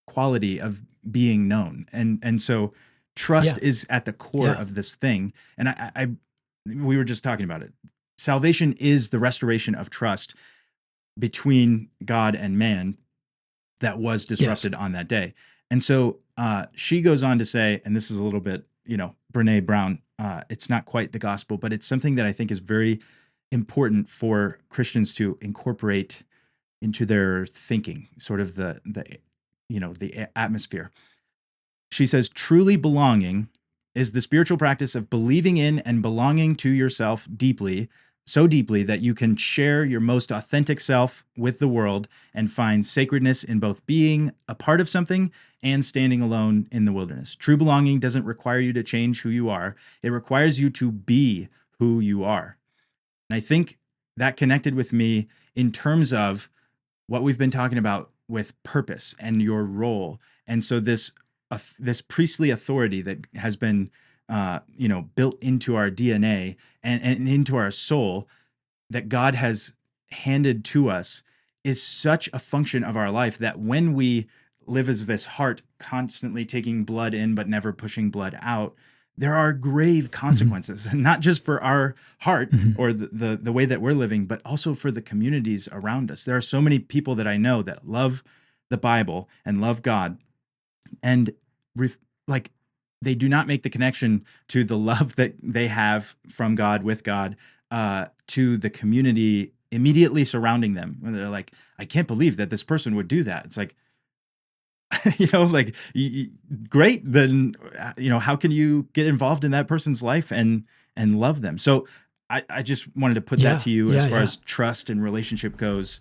quality of being known. And so trust is at the core of this thing. And we were just talking about it. Salvation is the restoration of trust between God and man that was disrupted on that day. And so she goes on to say, and this is a little bit, Brene Brown, it's not quite the gospel, but it's something that I think is very important for Christians to incorporate into their thinking, sort of the atmosphere. She says, truly belonging is the spiritual practice of believing in and belonging to yourself deeply, so deeply that you can share your most authentic self with the world and find sacredness in both being a part of something and standing alone in the wilderness. True belonging doesn't require you to change who you are. It requires you to be who you are. And I think that connected with me in terms of what we've been talking about with purpose and your role. And so this priestly authority that has been built into our DNA and into our soul that God has handed to us is such a function of our life that when we live as this heart constantly taking blood in but never pushing blood out, there are grave consequences, not just for our heart or the way that we're living, but also for the communities around us. There are so many people that I know that love the Bible and love God, and they do not make the connection to the love that they have from God, with God, to the community immediately surrounding them. When they're like, I can't believe that this person would do that. It's like, like great, then how can you get involved in that person's life and love them? So I just wanted to put that Yeah, to you as yeah, far yeah. as trust and relationship goes.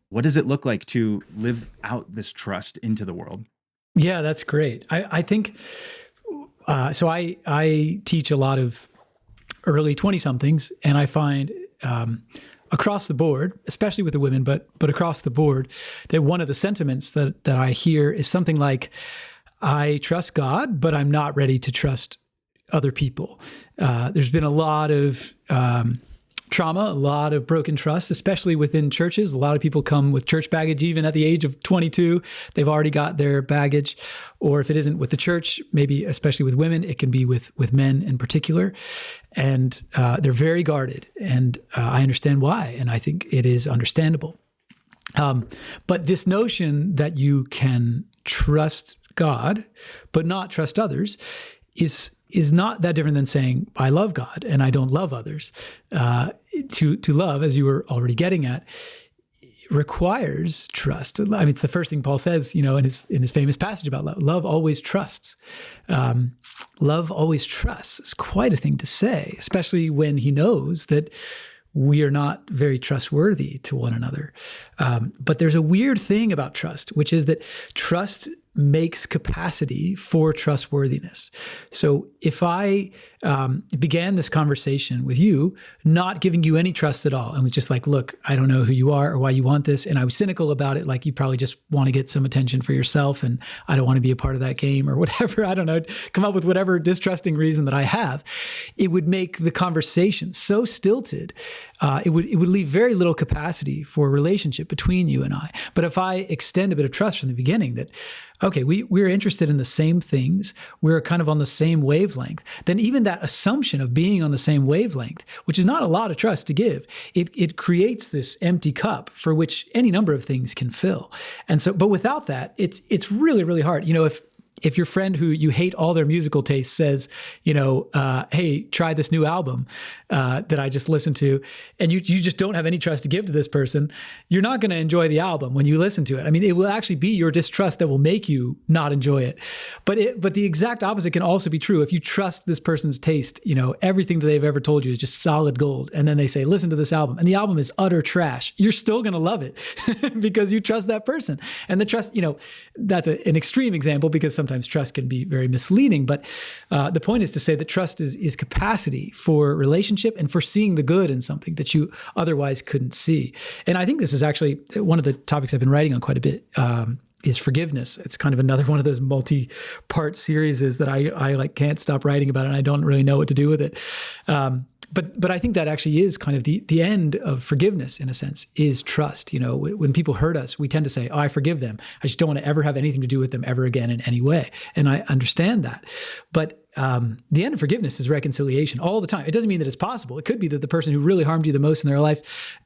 What does it look like to live out this trust into the world? Yeah, that's great. I think so. I teach a lot of early 20 somethings, and I find across the board, especially with the women, but across the board, that one of the sentiments that I hear is something like, I trust God, but I'm not ready to trust other people. There's been a lot of trauma, a lot of broken trust, especially within churches. A lot of people come with church baggage, even at the age of 22. They've already got their baggage. Or if it isn't with the church, maybe especially with women, it can be with men in particular. And they're very guarded. And I understand why. And I think it is understandable. But this notion that you can trust God, but not trust others is not that different than saying, I love God and I don't love others. To love, as you were already getting at, requires trust. I mean, it's the first thing Paul says, in his famous passage about love. Love always trusts. Love always trusts. It's quite a thing to say, especially when he knows that we are not very trustworthy to one another. But there's a weird thing about trust, which is that trust makes capacity for trustworthiness. So if I began this conversation with you, not giving you any trust at all, and was just like, look, I don't know who you are or why you want this, and I was cynical about it, like you probably just want to get some attention for yourself, and I don't want to be a part of that game or whatever, I don't know, come up with whatever distrusting reason that I have, it would make the conversation so stilted, it would leave very little capacity for relationship between you and I. But if I extend a bit of trust from the beginning that, okay, we're interested in the same things, we're kind of on the same wavelength, then even that assumption of being on the same wavelength, which is not a lot of trust to give, it creates this empty cup for which any number of things can fill. And so, but without that, it's really, really hard. If your friend who you hate all their musical tastes says, hey, try this new album that I just listened to, and you just don't have any trust to give to this person, you're not going to enjoy the album when you listen to it. I mean, it will actually be your distrust that will make you not enjoy it. But the exact opposite can also be true. If you trust this person's taste, everything that they've ever told you is just solid gold, and then they say, listen to this album, and the album is utter trash, you're still going to love it because you trust that person. And the trust, that's an extreme example because sometimes trust can be very misleading. But the point is to say that trust is capacity for relationship and for seeing the good in something that you otherwise couldn't see. And I think this is actually one of the topics I've been writing on quite a bit. Is forgiveness. It's kind of another one of those multi-part series that I like can't stop writing about it, and I don't really know what to do with it. But I think that actually is kind of the end of forgiveness in a sense, is trust. When people hurt us, we tend to say, oh, I forgive them. I just don't want to ever have anything to do with them ever again in any way. And I understand that. But the end of forgiveness is reconciliation all the time. It doesn't mean that it's possible. It could be that the person who really harmed you the most in their life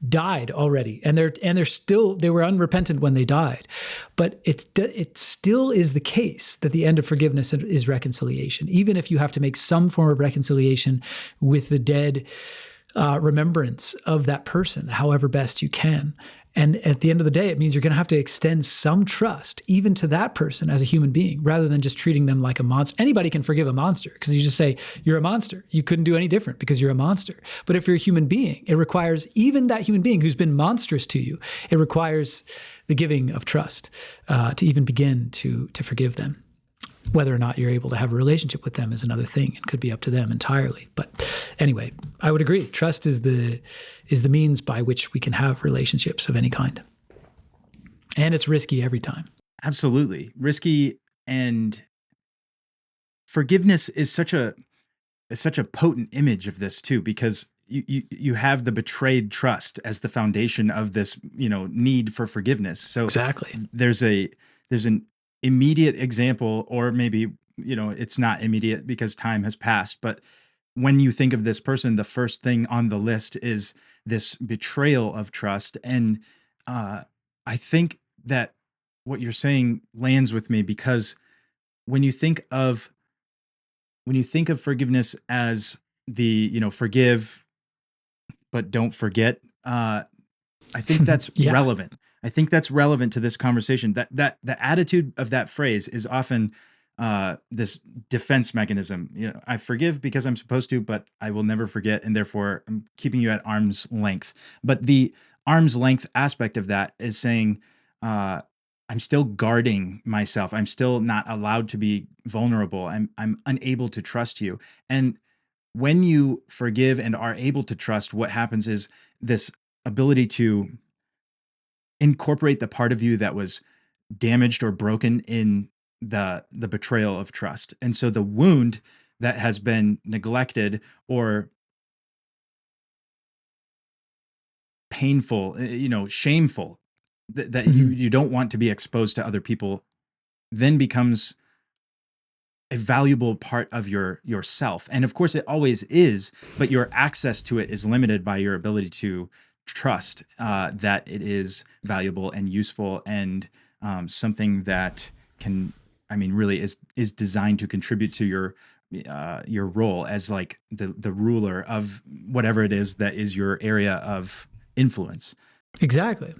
died already, and they were unrepentant when they died. But it still is the case that the end of forgiveness is reconciliation, even if you have to make some form of reconciliation with the dead remembrance of that person, however best you can. And at the end of the day, it means you're going to have to extend some trust even to that person as a human being, rather than just treating them like a monster. Anybody can forgive a monster because you just say, you're a monster. You couldn't do any different because you're a monster. But if you're a human being, it requires even that human being who's been monstrous to you, it requires the giving of trust to even begin to forgive them. Whether or not you're able to have a relationship with them is another thing. It could be up to them entirely. But anyway, I would agree. Trust is the means by which we can have relationships of any kind. And it's risky every time. Absolutely. Risky, and forgiveness is such a potent image of this too, because you have the betrayed trust as the foundation of this, need for forgiveness. So exactly. There's an immediate example, or maybe, it's not immediate because time has passed, but when you think of this person, the first thing on the list is this betrayal of trust. And I think that what you're saying lands with me, because when you think of forgiveness as the, forgive but don't forget, I think that's Yeah. relevant. I think that's relevant to this conversation. That the attitude of that phrase is often this defense mechanism. You know, I forgive because I'm supposed to, but I will never forget, and therefore I'm keeping you at arm's length. But the arm's length aspect of that is saying, I'm still guarding myself. I'm still not allowed to be vulnerable. I'm unable to trust you. And when you forgive and are able to trust, what happens is this ability to incorporate the part of you that was damaged or broken in the betrayal of trust. And so the wound that has been neglected or painful, shameful, that you Mhm. you don't want to be exposed to other people, then becomes a valuable part of yourself. And of course it always is, but your access to it is limited by your ability to trust that it is valuable and useful, and something that can, I mean, really is designed to contribute to your role as like the ruler of whatever it is that is your area of influence. Exactly.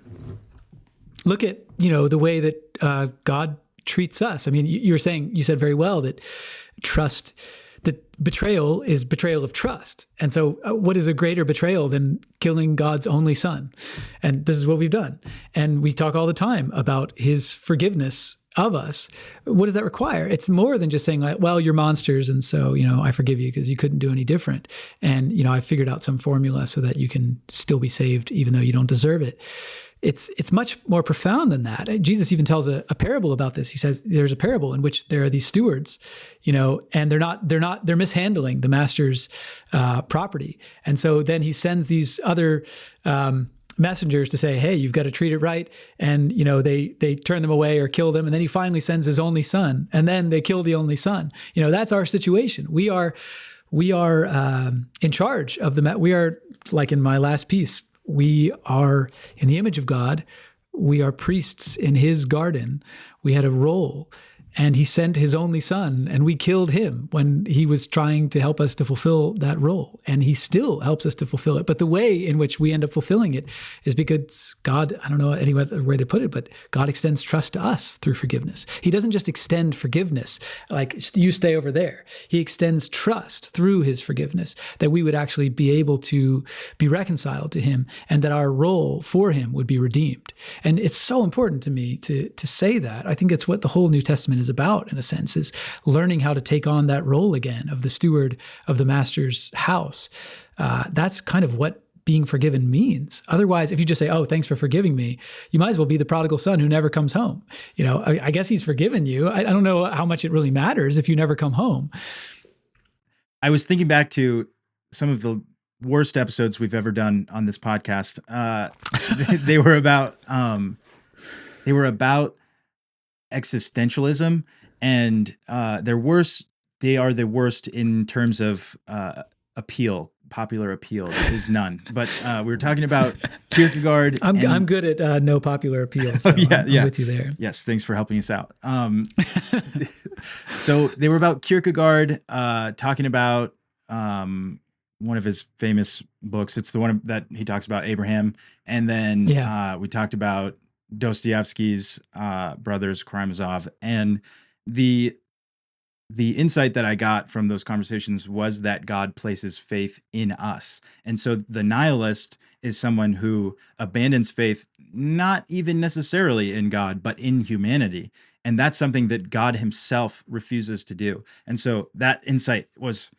Look at, the way that God treats us. I mean, you said very well that trust, that betrayal is betrayal of trust. And so what is a greater betrayal than killing God's only son? And this is what we've done. And we talk all the time about his forgiveness of us. What does that require? It's more than just saying, like, well, you're monsters, and so, I forgive you because you couldn't do any different. And, I figured out some formula so that you can still be saved even though you don't deserve it. It's much more profound than that. Jesus even tells a parable about this. He says there's a parable in which there are these stewards, and they're mishandling the master's property. And so then he sends these other messengers to say, hey, you've got to treat it right. And, they turn them away or kill them. And then he finally sends his only son, and then they kill the only son. That's our situation. We are in charge of we are, like in my last piece, we are in the image of God. We are priests in his garden. We had a role, and he sent his only son, and we killed him when he was trying to help us to fulfill that role. And he still helps us to fulfill it. But the way in which we end up fulfilling it is because God, I don't know any other way to put it, but God extends trust to us through forgiveness. He doesn't just extend forgiveness, like you stay over there. He extends trust through his forgiveness, that we would actually be able to be reconciled to him, and that our role for him would be redeemed. And it's so important to me to say that. I think it's what the whole New Testament is about, in a sense, is learning how to take on that role again of the steward of the master's house. That's kind of what being forgiven means. Otherwise, if you just say, oh, thanks for forgiving me, you might as well be the prodigal son who never comes home. I guess he's forgiven you. I don't know how much it really matters if you never come home. I was thinking back to some of the worst episodes we've ever done on this podcast. They were about existentialism, and they are the worst in terms of popular appeal. There is none. But we were talking about Kierkegaard. I'm good at no popular appeal, so I'm with you there. Yes, thanks for helping us out. So they were about Kierkegaard, talking about one of his famous books. It's the one that he talks about Abraham. And then we talked about Dostoevsky's brothers Karamazov, and the insight that I got from those conversations was that God places faith in us. And so the nihilist is someone who abandons faith, not even necessarily in God, but in humanity. And that's something that God himself refuses to do. And so that insight was,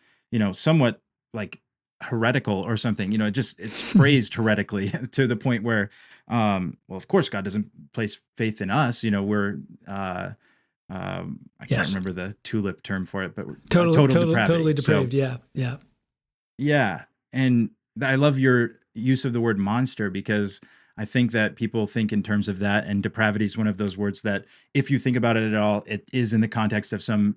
somewhat like heretical or something, it's phrased heretically to the point where, well, of course God doesn't place faith in us. We're, I can't remember the tulip term for it, but total depravity. Totally depraved. So, Yeah. Yeah. And I love your use of the word monster, because I think that people think in terms of that, and depravity is one of those words that, if you think about it at all, it is in the context of some,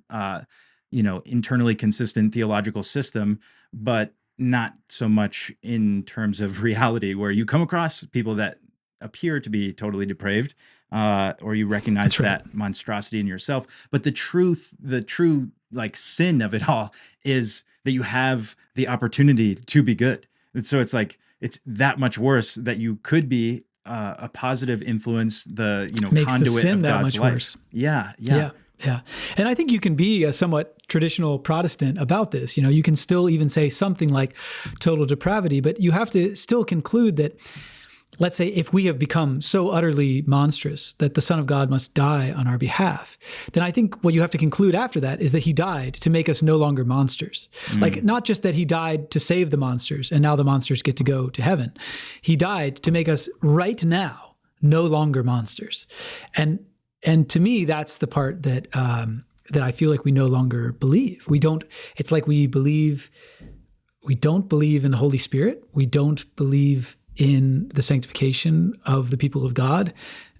internally consistent theological system, but not so much in terms of reality, where you come across people that appear to be totally depraved, or you recognize that monstrosity in yourself. But the true like sin of it all is that you have the opportunity to be good. And so it's like, it's that much worse that you could be a positive influence, the Makes the conduit sin of that God's much life. worse. Yeah, yeah. Yeah. Yeah. And I think you can be a somewhat traditional Protestant about this. You can still even say something like total depravity, but you have to still conclude that, let's say, if we have become so utterly monstrous that the Son of God must die on our behalf, then I think what you have to conclude after that is that he died to make us no longer monsters. Like, not just that he died to save the monsters and now the monsters get to go to heaven. He died to make us right now no longer monsters. And to me, that's the part that that I feel like we no longer believe. We don't. It's like we don't believe in the Holy Spirit. We don't believe in the sanctification of the people of God,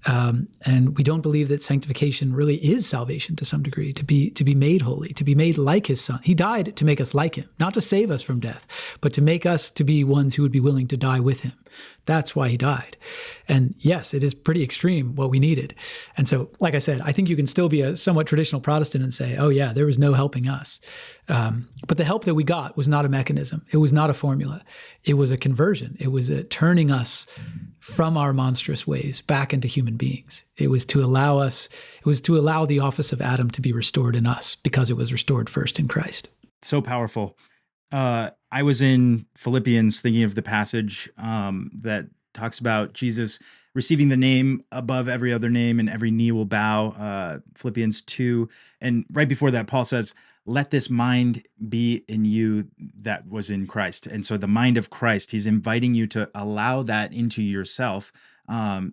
and we don't believe that sanctification really is salvation to some degree. To be made holy, to be made like His Son. He died to make us like Him, not to save us from death, but to make us to be ones who would be willing to die with Him. That's why He died. And yes, it is pretty extreme what we needed. And so, like I said, I think you can still be a somewhat traditional Protestant and say, oh yeah, there was no helping us. But the help that we got was not a mechanism. It was not a formula. It was a conversion. It was a turning us from our monstrous ways back into human beings. It was to allow the office of Adam to be restored in us because it was restored first in Christ. So powerful. I was in Philippians thinking of the passage that talks about Jesus receiving the name above every other name and every knee will bow, Philippians 2. And right before that, Paul says, let this mind be in you that was in Christ. And so the mind of Christ, he's inviting you to allow that into yourself,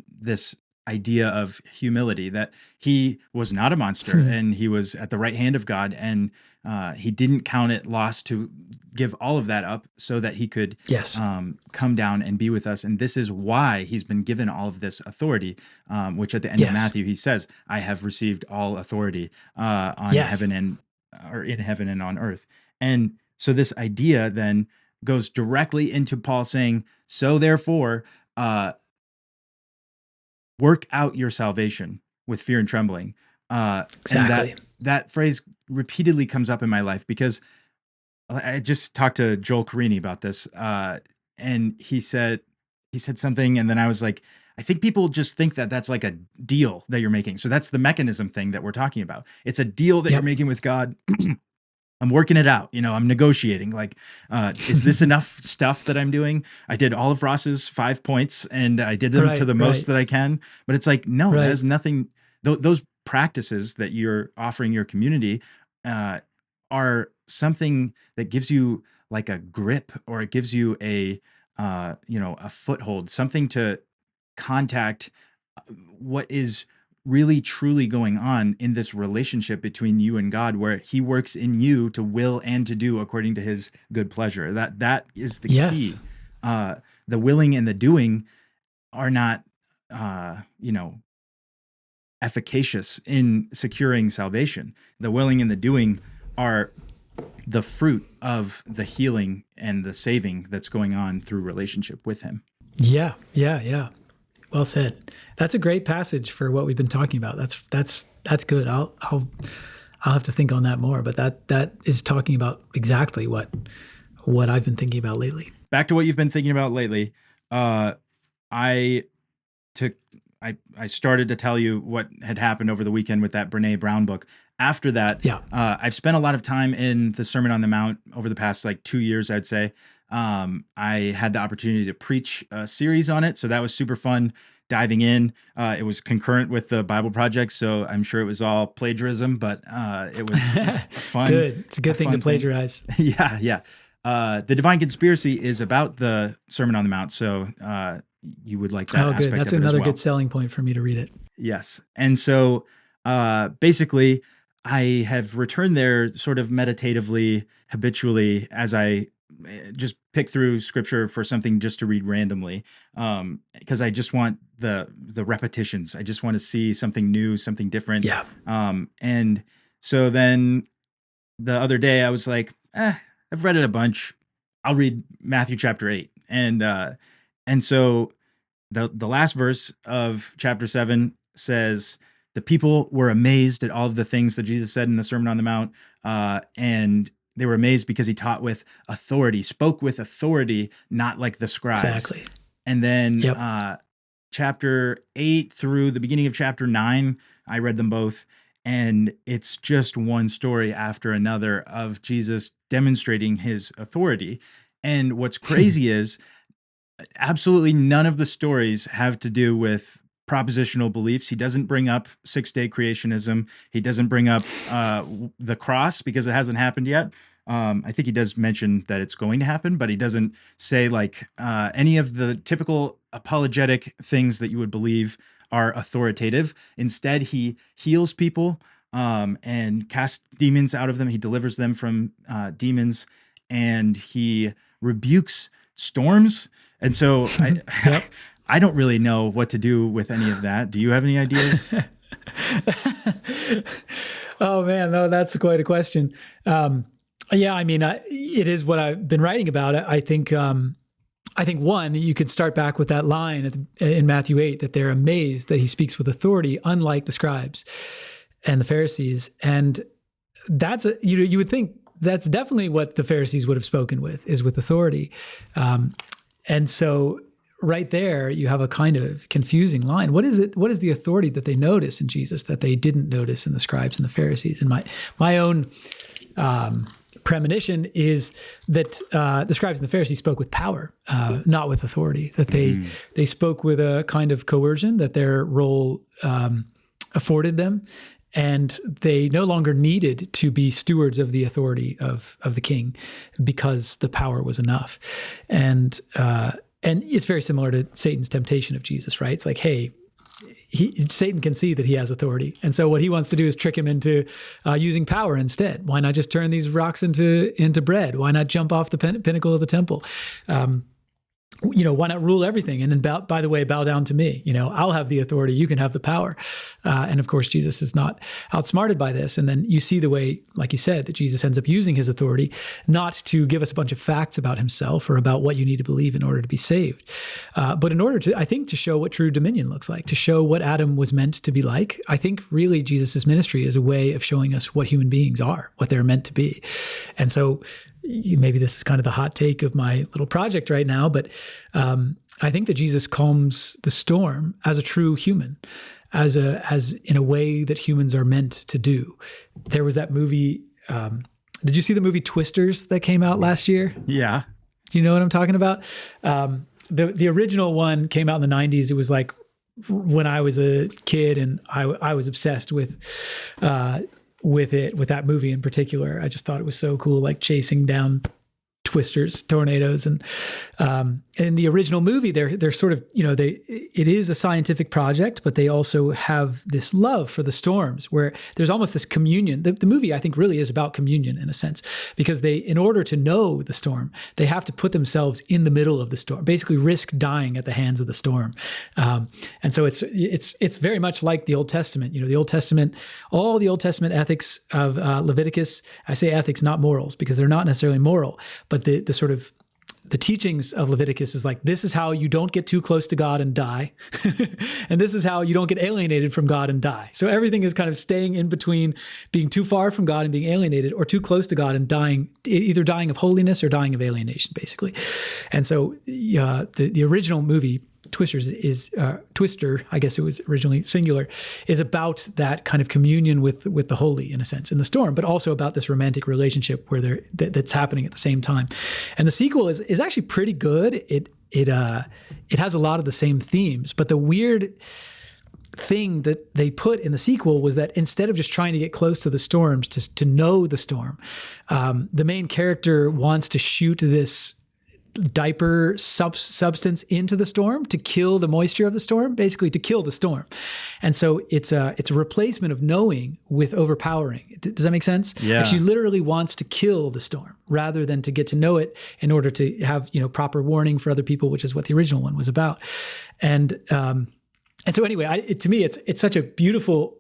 this idea of humility, that he was not a monster and he was at the right hand of God, and he didn't count it loss to give all of that up so that he could come down and be with us. And this is why he's been given all of this authority, which at the end of Matthew, he says, I have received all authority on heaven and or in heaven and on earth. And so this idea then goes directly into Paul saying, so therefore, work out your salvation with fear and trembling. Exactly. And that phrase repeatedly comes up in my life because I just talked to Joel Carini about this, and he said something, and then I was like, I think people just think that that's like a deal that you're making. So that's the mechanism thing that we're talking about. It's a deal that you're making with God. I'm working it out. I'm negotiating. Like, is this enough stuff that I'm doing? I did all of Ross's 5 points and I did them to the most that I can. But it's like, no, that has nothing. Those practices that you're offering your community are something that gives you like a grip, or it gives you a foothold, something to contact what is really truly going on in this relationship between you and God, where he works in you to will and to do according to his good pleasure. That is the key. The willing and the doing are not, efficacious in securing salvation. The willing and the doing are the fruit of the healing and the saving that's going on through relationship with him. Yeah. Well said. That's a great passage for what we've been talking about. That's good. I'll have to think on that more. But that is talking about exactly what I've been thinking about lately. Back to what you've been thinking about lately. I started to tell you what had happened over the weekend with that Brene Brown book. After that, I've spent a lot of time in the Sermon on the Mount over the past 2 years, I'd say. I had the opportunity to preach a series on it, so that was super fun diving in. It was concurrent with the Bible Project, so I'm sure it was all plagiarism, but it was fun. Good. It's a good thing to plagiarize. Yeah. The Divine Conspiracy is about the Sermon on the Mount, so you would like that aspect good. That's of it another as well. Good selling point for me to read it. Yes. And so basically, I have returned there sort of meditatively, habitually, as I just pick through scripture for something just to read randomly, because I just want the repetitions. I just want to see something new, something different. Yeah. And so then the other day I was like, I've read it a bunch. I'll read Matthew chapter 8. And so the last verse of chapter 7 says, the people were amazed at all of the things that Jesus said in the Sermon on the Mount, and they were amazed because he taught with authority, spoke with authority, not like the scribes. Exactly. And then chapter 8 through the beginning of chapter 9. I read them both. And it's just one story after another of Jesus demonstrating his authority. And what's crazy is absolutely none of the stories have to do with propositional beliefs. He doesn't bring up six-day creationism. He doesn't bring up the cross because it hasn't happened yet. I think he does mention that it's going to happen, but he doesn't say like any of the typical apologetic things that you would believe are authoritative. Instead, he heals people and casts demons out of them. He delivers them from demons, and he rebukes storms. And so Yep. I don't really know what to do with any of that. Do you have any ideas? Oh man, no, that's quite a question. Yeah, I mean, it is what I've been writing about. I think one, you could start back with that line in Matthew 8 that they're amazed that he speaks with authority, unlike the scribes and the Pharisees. And that's you would think that's definitely what the Pharisees would have spoken with, is with authority. And so right there, you have a kind of confusing line. What is it? What is the authority that they notice in Jesus that they didn't notice in the scribes and the Pharisees? And my own premonition is that the scribes and the Pharisees spoke with power, not with authority. That they spoke with a kind of coercion that their role afforded them, and they no longer needed to be stewards of the authority of the king because the power was enough. And it's very similar to Satan's temptation of Jesus, right? It's like, hey, Satan can see that he has authority. And so what he wants to do is trick him into using power instead. Why not just turn these rocks into bread? Why not jump off the pinnacle of the temple? Why not rule everything? And then, by the way, bow down to me. I'll have the authority. You can have the power. And of course, Jesus is not outsmarted by this. And then you see the way, like you said, that Jesus ends up using his authority, not to give us a bunch of facts about himself or about what you need to believe in order to be saved, but in order to, I think, to show what true dominion looks like, to show what Adam was meant to be like. I think really Jesus' ministry is a way of showing us what human beings are, what they're meant to be. And so maybe this is kind of the hot take of my little project right now, but I think that Jesus calms the storm as a true human, as in a way that humans are meant to do. There was that movie. Did you see the movie Twisters that came out last year? Yeah. Do you know what I'm talking about? The original one came out in the 90s. It was like when I was a kid, and I was obsessed with that movie in particular. I just thought it was so cool, like chasing down twisters, tornadoes, and in the original movie, they're sort of, it is a scientific project, but they also have this love for the storms, where there's almost this communion. The movie, I think, really is about communion in a sense, because in order to know the storm, they have to put themselves in the middle of the storm, basically risk dying at the hands of the storm. And so it's very much like the Old Testament. The Old Testament, all the Old Testament ethics of Leviticus. I say ethics, not morals, because they're not necessarily moral, but the sort of the teachings of Leviticus is like, this is how you don't get too close to God and die. And this is how you don't get alienated from God and die. So everything is kind of staying in between being too far from God and being alienated, or too close to God and dying, either dying of holiness or dying of alienation, basically. And so the original movie, Twister, I guess it was originally singular, is about that kind of communion with the holy, in a sense, in the storm, but also about this romantic relationship where that's happening at the same time. And the sequel is actually pretty good. It has a lot of the same themes, but the weird thing that they put in the sequel was that instead of just trying to get close to the storms, to know the storm, the main character wants to shoot this diaper substance into the storm to kill the moisture of the storm, basically to kill the storm. And so it's a replacement of knowing with overpowering. Does that make sense? Yeah. Like she literally wants to kill the storm rather than to get to know it in order to have, proper warning for other people, which is what the original one was about. And And so anyway, to me, it's such a beautiful,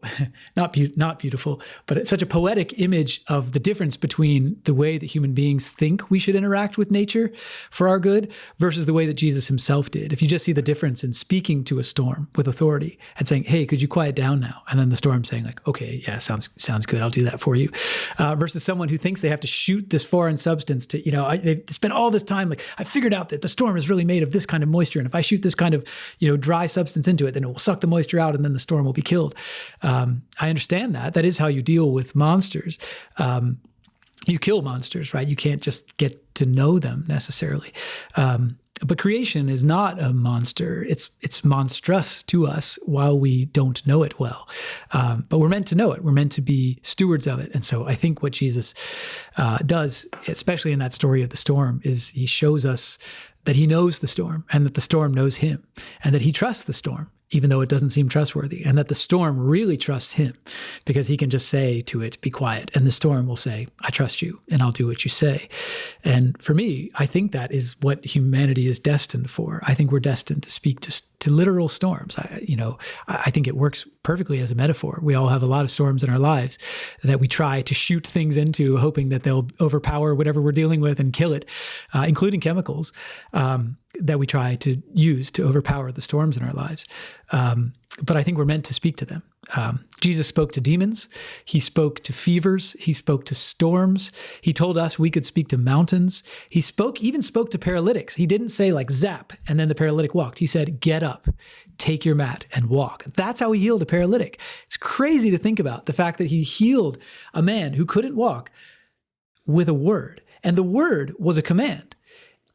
not beautiful, but it's such a poetic image of the difference between the way that human beings think we should interact with nature for our good versus the way that Jesus himself did. If you just see the difference in speaking to a storm with authority and saying, "Hey, could you quiet down now?" And then the storm saying like, "Okay, yeah, sounds good. I'll do that for you," versus someone who thinks they have to shoot this foreign substance to, they spend all this time like, I figured out that the storm is really made of this kind of moisture, and if I shoot this kind of dry substance into it, then it will suck the moisture out and then the storm will be killed. I understand that. That is how you deal with monsters. You kill monsters, right? You can't just get to know them necessarily. But creation is not a monster. It's monstrous to us while we don't know it well. But we're meant to know it. We're meant to be stewards of it. And so I think what Jesus does, especially in that story of the storm, is he shows us that he knows the storm and that the storm knows him and that he trusts the storm, even though it doesn't seem trustworthy, and that the storm really trusts him because he can just say to it, "Be quiet." And the storm will say, "I trust you and I'll do what you say." And for me, I think that is what humanity is destined for. I think we're destined to speak to literal storms. I think it works perfectly as a metaphor. We all have a lot of storms in our lives that we try to shoot things into, hoping that they'll overpower whatever we're dealing with and kill it, including chemicals. That we try to use to overpower the storms in our lives. But I think we're meant to speak to them. Jesus spoke to demons. He spoke to fevers. He spoke to storms. He told us we could speak to mountains. He even spoke to paralytics. He didn't say like zap, and then the paralytic walked. He said, "Get up, take your mat and walk." That's how he healed a paralytic. It's crazy to think about the fact that he healed a man who couldn't walk with a word. And the word was a command.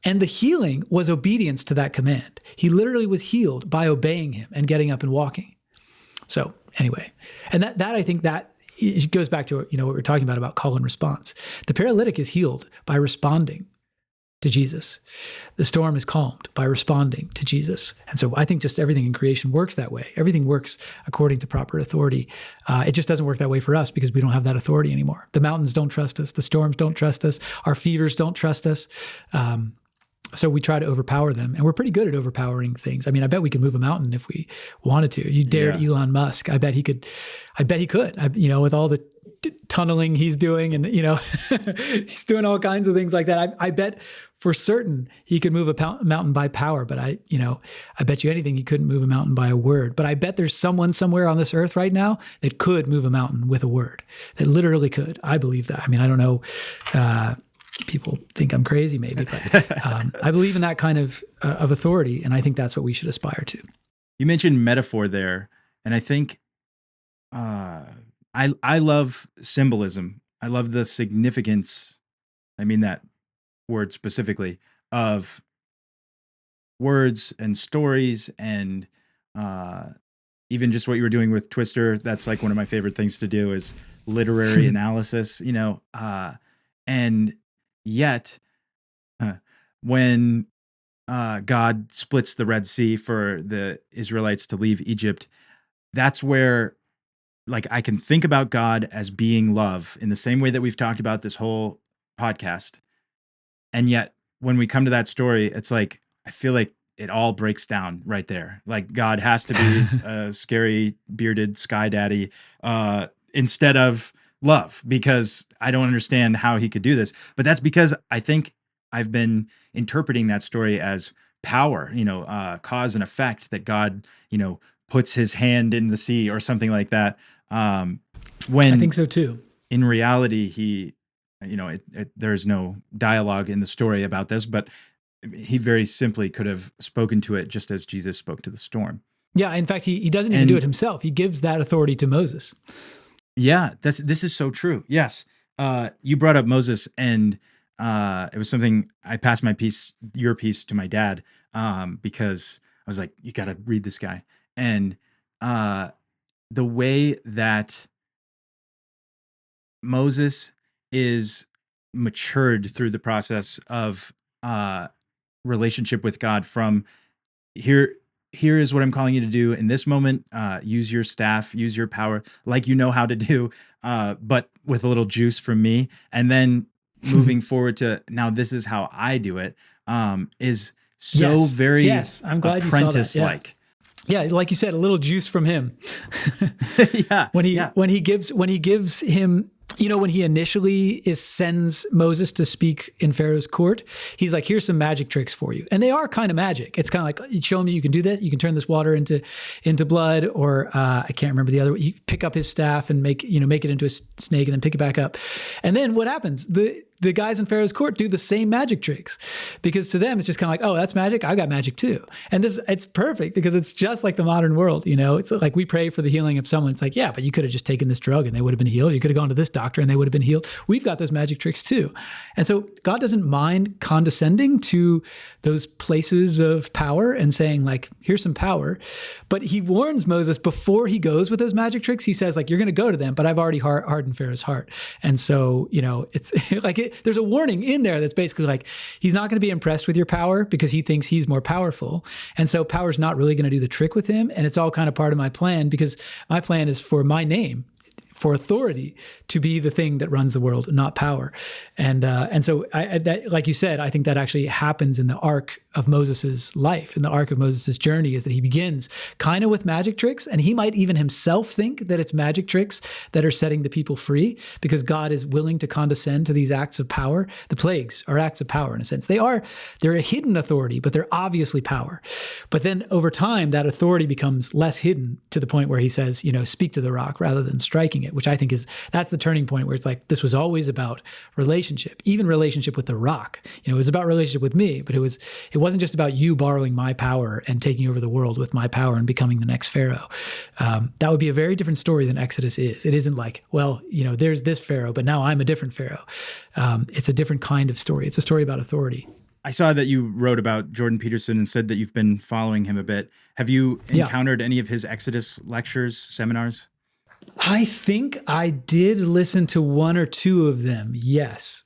And the healing was obedience to that command. He literally was healed by obeying him and getting up and walking. So anyway, and that I think that it goes back to what we're talking about call and response. The paralytic is healed by responding to Jesus. The storm is calmed by responding to Jesus. And so I think just everything in creation works that way. Everything works according to proper authority. It just doesn't work that way for us because we don't have that authority anymore. The mountains don't trust us. The storms don't trust us. Our fevers don't trust us. So we try to overpower them, and we're pretty good at overpowering things. I mean, I bet we could move a mountain if we wanted to. You dared Elon Musk. I bet he could. With all the tunneling he's doing, and he's doing all kinds of things like that. I bet for certain he could move a mountain by power. But I bet you anything he couldn't move a mountain by a word. But I bet there's someone somewhere on this earth right now that could move a mountain with a word. That literally could. I believe that. I mean, I don't know. People think I'm crazy maybe, but I believe in that kind of authority, and I think that's what we should aspire to. You mentioned metaphor there, and I think I love symbolism. I love the significance, I mean that word specifically, of words and stories and even just what you were doing with Twister. That's like one of my favorite things to do is literary analysis, and yet, when God splits the Red Sea for the Israelites to leave Egypt, that's where, like, I can think about God as being love in the same way that we've talked about this whole podcast. And yet, when we come to that story, it's like, I feel like it all breaks down right there. Like, God has to be a scary, bearded sky daddy instead of love, because I don't understand how he could do this. But that's because I think I've been interpreting that story as power, cause and effect, that God, puts his hand in the sea or something like that. When I think so too. In reality, he, there's no dialogue in the story about this, but he very simply could have spoken to it just as Jesus spoke to the storm. Yeah. In fact, he doesn't even do it himself. He gives that authority to Moses. Yeah, this is so true. Yes. You brought up Moses, and it was something I passed your piece to my dad, because I was like, you got to read this guy. And the way that Moses is matured through the process of relationship with God, from here is what I'm calling you to do in this moment. Use your staff, use your power like you know how to do, but with a little juice from me. And then moving forward to now, this is how I do it, is so very I'm glad apprentice-like. Yeah, like you said, a little juice from him. Yeah, yeah. When he gives him, when he initially sends Moses to speak in Pharaoh's court, he's like, here's some magic tricks for you. And they are kind of magic. It's kind of like, show me you can do this. You can turn this water into blood, or I can't remember the other. You pick up his staff and make it into a snake and then pick it back up. And then what happens? The guys in Pharaoh's court do the same magic tricks, because to them it's just kind of like, oh, that's magic. I got magic too. And it's perfect because it's just like the modern world. It's like we pray for the healing of someone. It's like, yeah, but you could have just taken this drug and they would have been healed. You could have gone to this doctor and they would have been healed. We've got those magic tricks too. And so God doesn't mind condescending to those places of power and saying like, here's some power. But he warns Moses before he goes with those magic tricks. He says like, you're going to go to them, but I've already hardened Pharaoh's heart. And so, it's like there's a warning in there that's basically like, he's not going to be impressed with your power because he thinks he's more powerful. And so power's not really going to do the trick with him. And it's all kind of part of my plan, because my plan is for my name, for authority to be the thing that runs the world, not power. And so that, like you said, I think that actually happens in the arc of Moses's life, in the arc of Moses's journey, is that he begins kind of with magic tricks, and he might even himself think that it's magic tricks that are setting the people free, because God is willing to condescend to these acts of power. The plagues are acts of power in a sense. They're a hidden authority, but they're obviously power. But then over time, that authority becomes less hidden, to the point where he says, speak to the rock rather than striking it, which I think that's the turning point, where it's like, this was always about relationship, even relationship with the rock. It was about relationship with me, but it wasn't just about you borrowing my power and taking over the world with my power and becoming the next Pharaoh. That would be a very different story than Exodus is. It isn't like, well, there's this Pharaoh, but now I'm a different Pharaoh. It's a different kind of story. It's a story about authority. I saw that you wrote about Jordan Peterson and said that you've been following him a bit. Have you encountered any of his Exodus lectures, seminars? I think I did listen to one or two of them. Yes.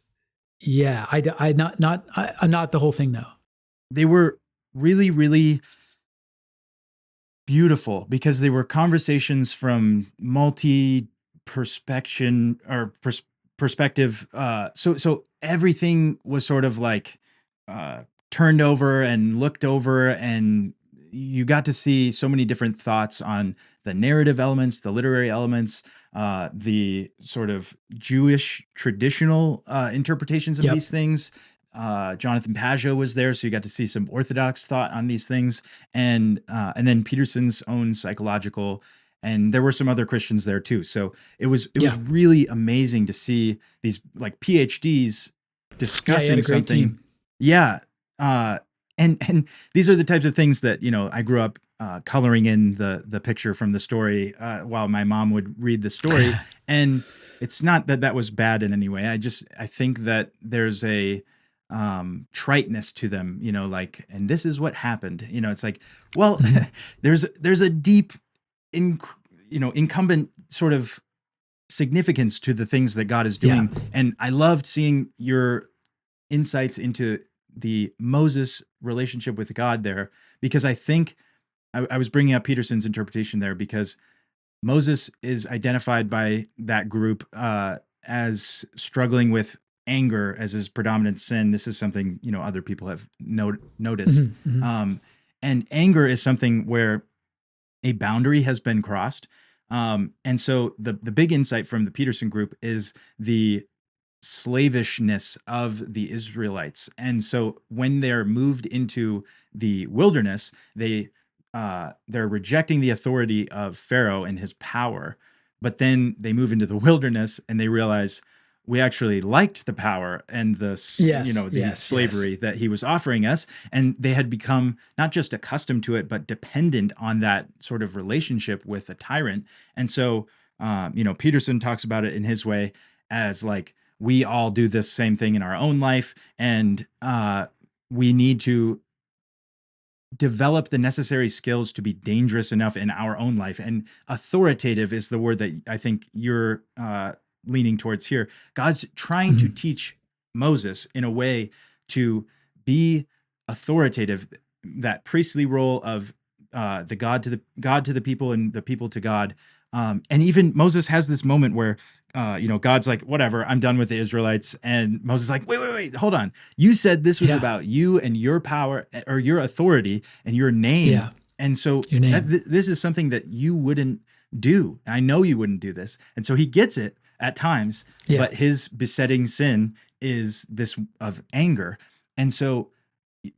Yeah. Not the whole thing though. They were really, really beautiful, because they were conversations from perspective. So everything was sort of like turned over and looked over, and you got to see so many different thoughts on the narrative elements, the literary elements, the sort of Jewish traditional interpretations of these things. Jonathan Pagio was there, so you got to see some Orthodox thought on these things, and then Peterson's own psychological, and there were some other Christians there too. So it was really amazing to see these like PhDs discussing something. Team. Yeah, and these are the types of things that I grew up coloring in the picture from the story while my mom would read the story, and it's not that was bad in any way. I think that there's a triteness to them, like, and this is what happened. It's like, well, there's a deep, incumbent sort of significance to the things that God is doing, and I loved seeing your insights into the Moses relationship with God there, because I think I was bringing up Peterson's interpretation there because Moses is identified by that group as struggling with anger as his predominant sin. This is something, other people have noticed. Mm-hmm, mm-hmm. And anger is something where a boundary has been crossed. And so the big insight from the Peterson group is the slavishness of the Israelites. And so when they're moved into the wilderness, they're rejecting the authority of Pharaoh and his power. But then they move into the wilderness and they realize we actually liked the power and the slavery that he was offering us. And they had become not just accustomed to it, but dependent on that sort of relationship with a tyrant. And so, Peterson talks about it in his way as like, we all do this same thing in our own life, and we need to develop the necessary skills to be dangerous enough in our own life. And authoritative is the word that I think you're leaning towards here. God's trying to teach Moses in a way to be authoritative, that priestly role of the God to the people and the people to God. And even Moses has this moment where, God's like, whatever, I'm done with the Israelites. And Moses is like, wait, hold on. You said this was about you and your power or your authority and your name. Yeah. And so Your name. this is something that you wouldn't do. I know you wouldn't do this. And so he gets it at times, Yeah. but his besetting sin is this of anger. And so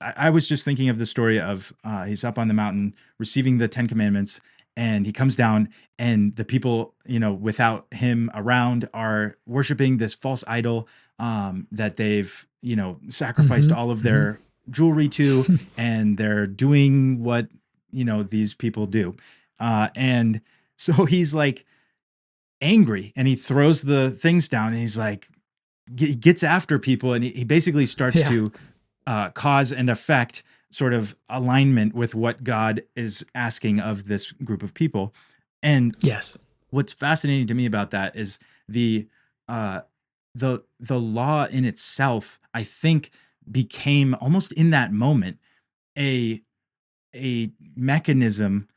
I was just thinking of the story of he's up on the mountain receiving the 10 commandments, and he comes down, and the people, without him around, are worshiping this false idol that they've, sacrificed all of their jewelry to, and they're doing what, these people do. And so he's like angry, and he throws the things down, and he's like, he gets after people, and he basically starts to cause and effect sort of alignment with what God is asking of this group of people. And yes, what's fascinating to me about that is the law in itself, I think, became almost in that moment a mechanism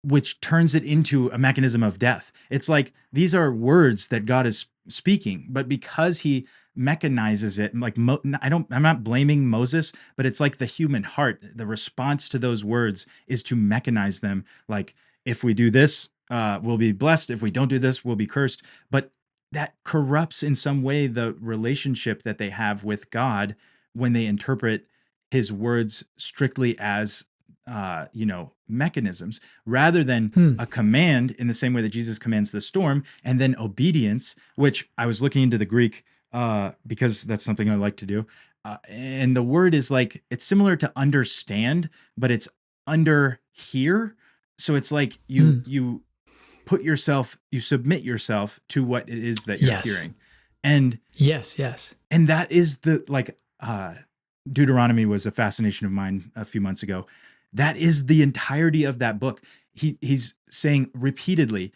which turns it into a mechanism of death. It's like these are words that God is speaking, but because he mechanizes it, like I'm not blaming Moses, but it's like the human heart. The response to those words is to mechanize them. Like, if we do this, we'll be blessed. If we don't do this, we'll be cursed. But that corrupts in some way the relationship that they have with God when they interpret his words strictly as mechanisms, rather than a command in the same way that Jesus commands the storm, and then obedience, which I was looking into the Greek because that's something I like to do. And the word is like, it's similar to understand, but it's under here. So it's like you put yourself, you submit yourself to what it is that you're hearing. And yes. And that is Deuteronomy was a fascination of mine a few months ago. That is the entirety of that book. He's saying repeatedly,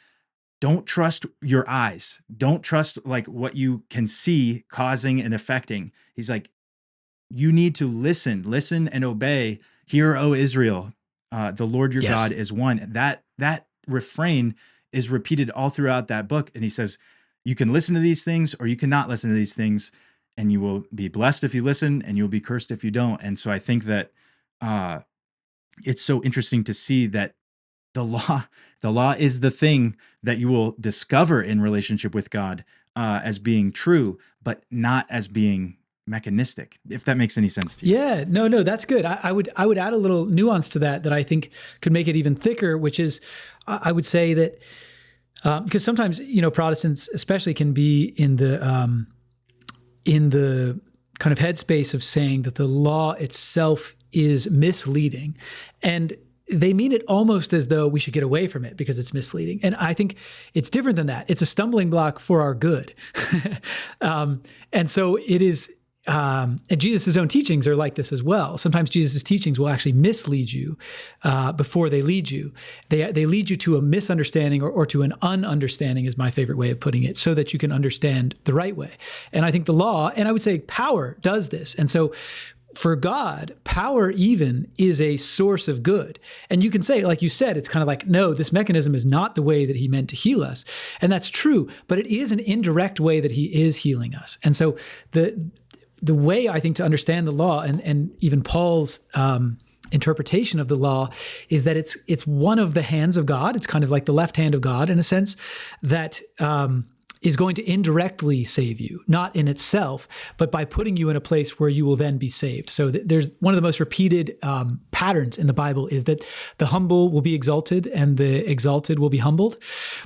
don't trust your eyes. Don't trust like what you can see causing and affecting. He's like, you need to listen and obey. Hear, O Israel, the Lord your God is one. That refrain is repeated all throughout that book. And he says, you can listen to these things or you cannot listen to these things, and you will be blessed if you listen, and you'll be cursed if you don't. And so I think that it's so interesting to see that the law is the thing that you will discover in relationship with God as being true, but not as being mechanistic, if that makes any sense to you. Yeah, no, that's good. I would add a little nuance to that I think could make it even thicker, which is I would say that because sometimes Protestants especially can be in the kind of headspace of saying that the law itself is misleading, and they mean it almost as though we should get away from it because it's misleading. And I think it's different than that. It's a stumbling block for our good. And so it is, and Jesus' own teachings are like this as well. Sometimes Jesus' teachings will actually mislead you before they lead you. They lead you to a misunderstanding or to an ununderstanding is my favorite way of putting it, so that you can understand the right way. And I think the law, and I would say power, does this. And so for God, power even is a source of good. And you can say, like you said, it's kind of like, no, this mechanism is not the way that he meant to heal us. And that's true, but it is an indirect way that he is healing us. And so the way I think to understand the law and even Paul's interpretation of the law is that it's one of the hands of God. It's kind of like the left hand of God in a sense that is going to indirectly save you, not in itself, but by putting you in a place where you will then be saved. So there's one of the most repeated patterns in the Bible is that the humble will be exalted and the exalted will be humbled.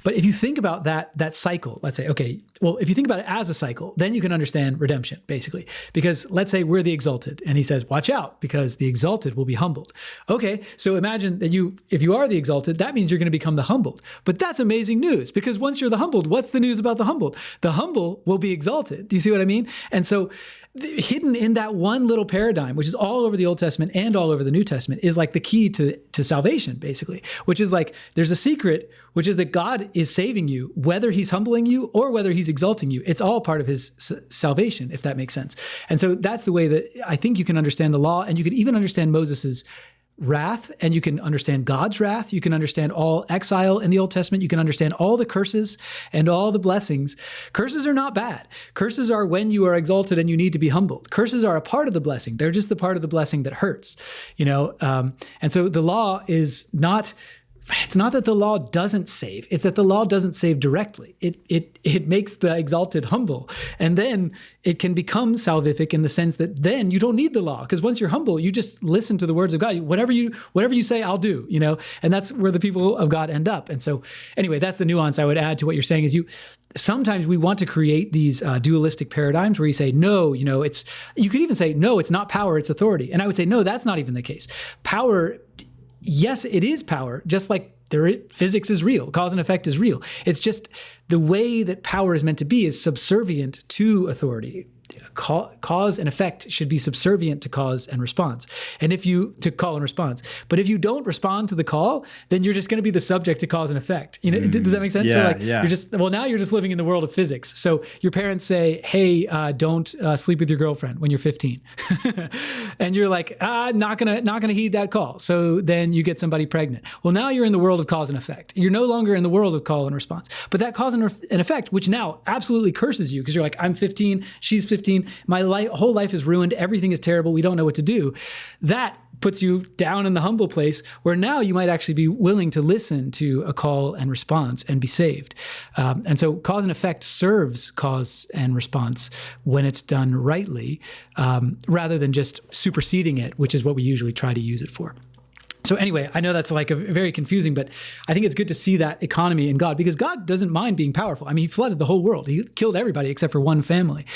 But if you think about that cycle, let's say, okay, well, if you think about it as a cycle, then you can understand redemption, basically. Because let's say we're the exalted, and he says, watch out, because the exalted will be humbled. Okay, so imagine that if you are the exalted, that means you're going to become the humbled. But that's amazing news, because once you're the humbled, what's the news about the humbled? The humble will be exalted. Do you see what I mean? And so hidden in that one little paradigm, which is all over the Old Testament and all over the New Testament, is like the key to salvation, basically, which is like there's a secret, which is that God is saving you, whether he's humbling you or whether he's exalting you. It's all part of his salvation, if that makes sense. And so that's the way that I think you can understand the law, and you can even understand Moses's wrath and you can understand God's wrath. You can understand all exile in the Old Testament. You can understand all the curses and all the blessings. Curses are not bad. Curses are when you are exalted and you need to be humbled. Curses are a part of the blessing. They're just the part of the blessing that hurts, and so the law is not. It's not that the law doesn't save. It's that the law doesn't save directly. It makes the exalted humble. And then it can become salvific in the sense that then you don't need the law. Because once you're humble, you just listen to the words of God. Whatever you say, I'll do, and that's where the people of God end up. And so anyway, that's the nuance I would add to what you're saying is sometimes we want to create these dualistic paradigms where you say, no, you could even say, no, it's not power, it's authority. And I would say, no, that's not even the case. Power, yes, it is power, just like physics is real, cause and effect is real. It's just the way that power is meant to be is subservient to authority. Cause and effect should be subservient to cause and response. And to call and response. But if you don't respond to the call, then you're just going to be the subject to cause and effect. Does that make sense? Yeah, now you're just living in the world of physics. So your parents say, hey, don't sleep with your girlfriend when you're 15. And you're like, not gonna heed that call. So then you get somebody pregnant. Well, now you're in the world of cause and effect. You're no longer in the world of call and response. But that cause and effect, which now absolutely curses you because you're like, I'm 15, she's 15, my whole life is ruined, everything is terrible, we don't know what to do. That puts you down in the humble place where now you might actually be willing to listen to a call and response and be saved. And so cause and effect serves cause and response when it's done rightly, rather than just superseding it, which is what we usually try to use it for. So anyway, I know that's like very confusing, but I think it's good to see that economy in God because God doesn't mind being powerful. I mean, he flooded the whole world. He killed everybody except for one family.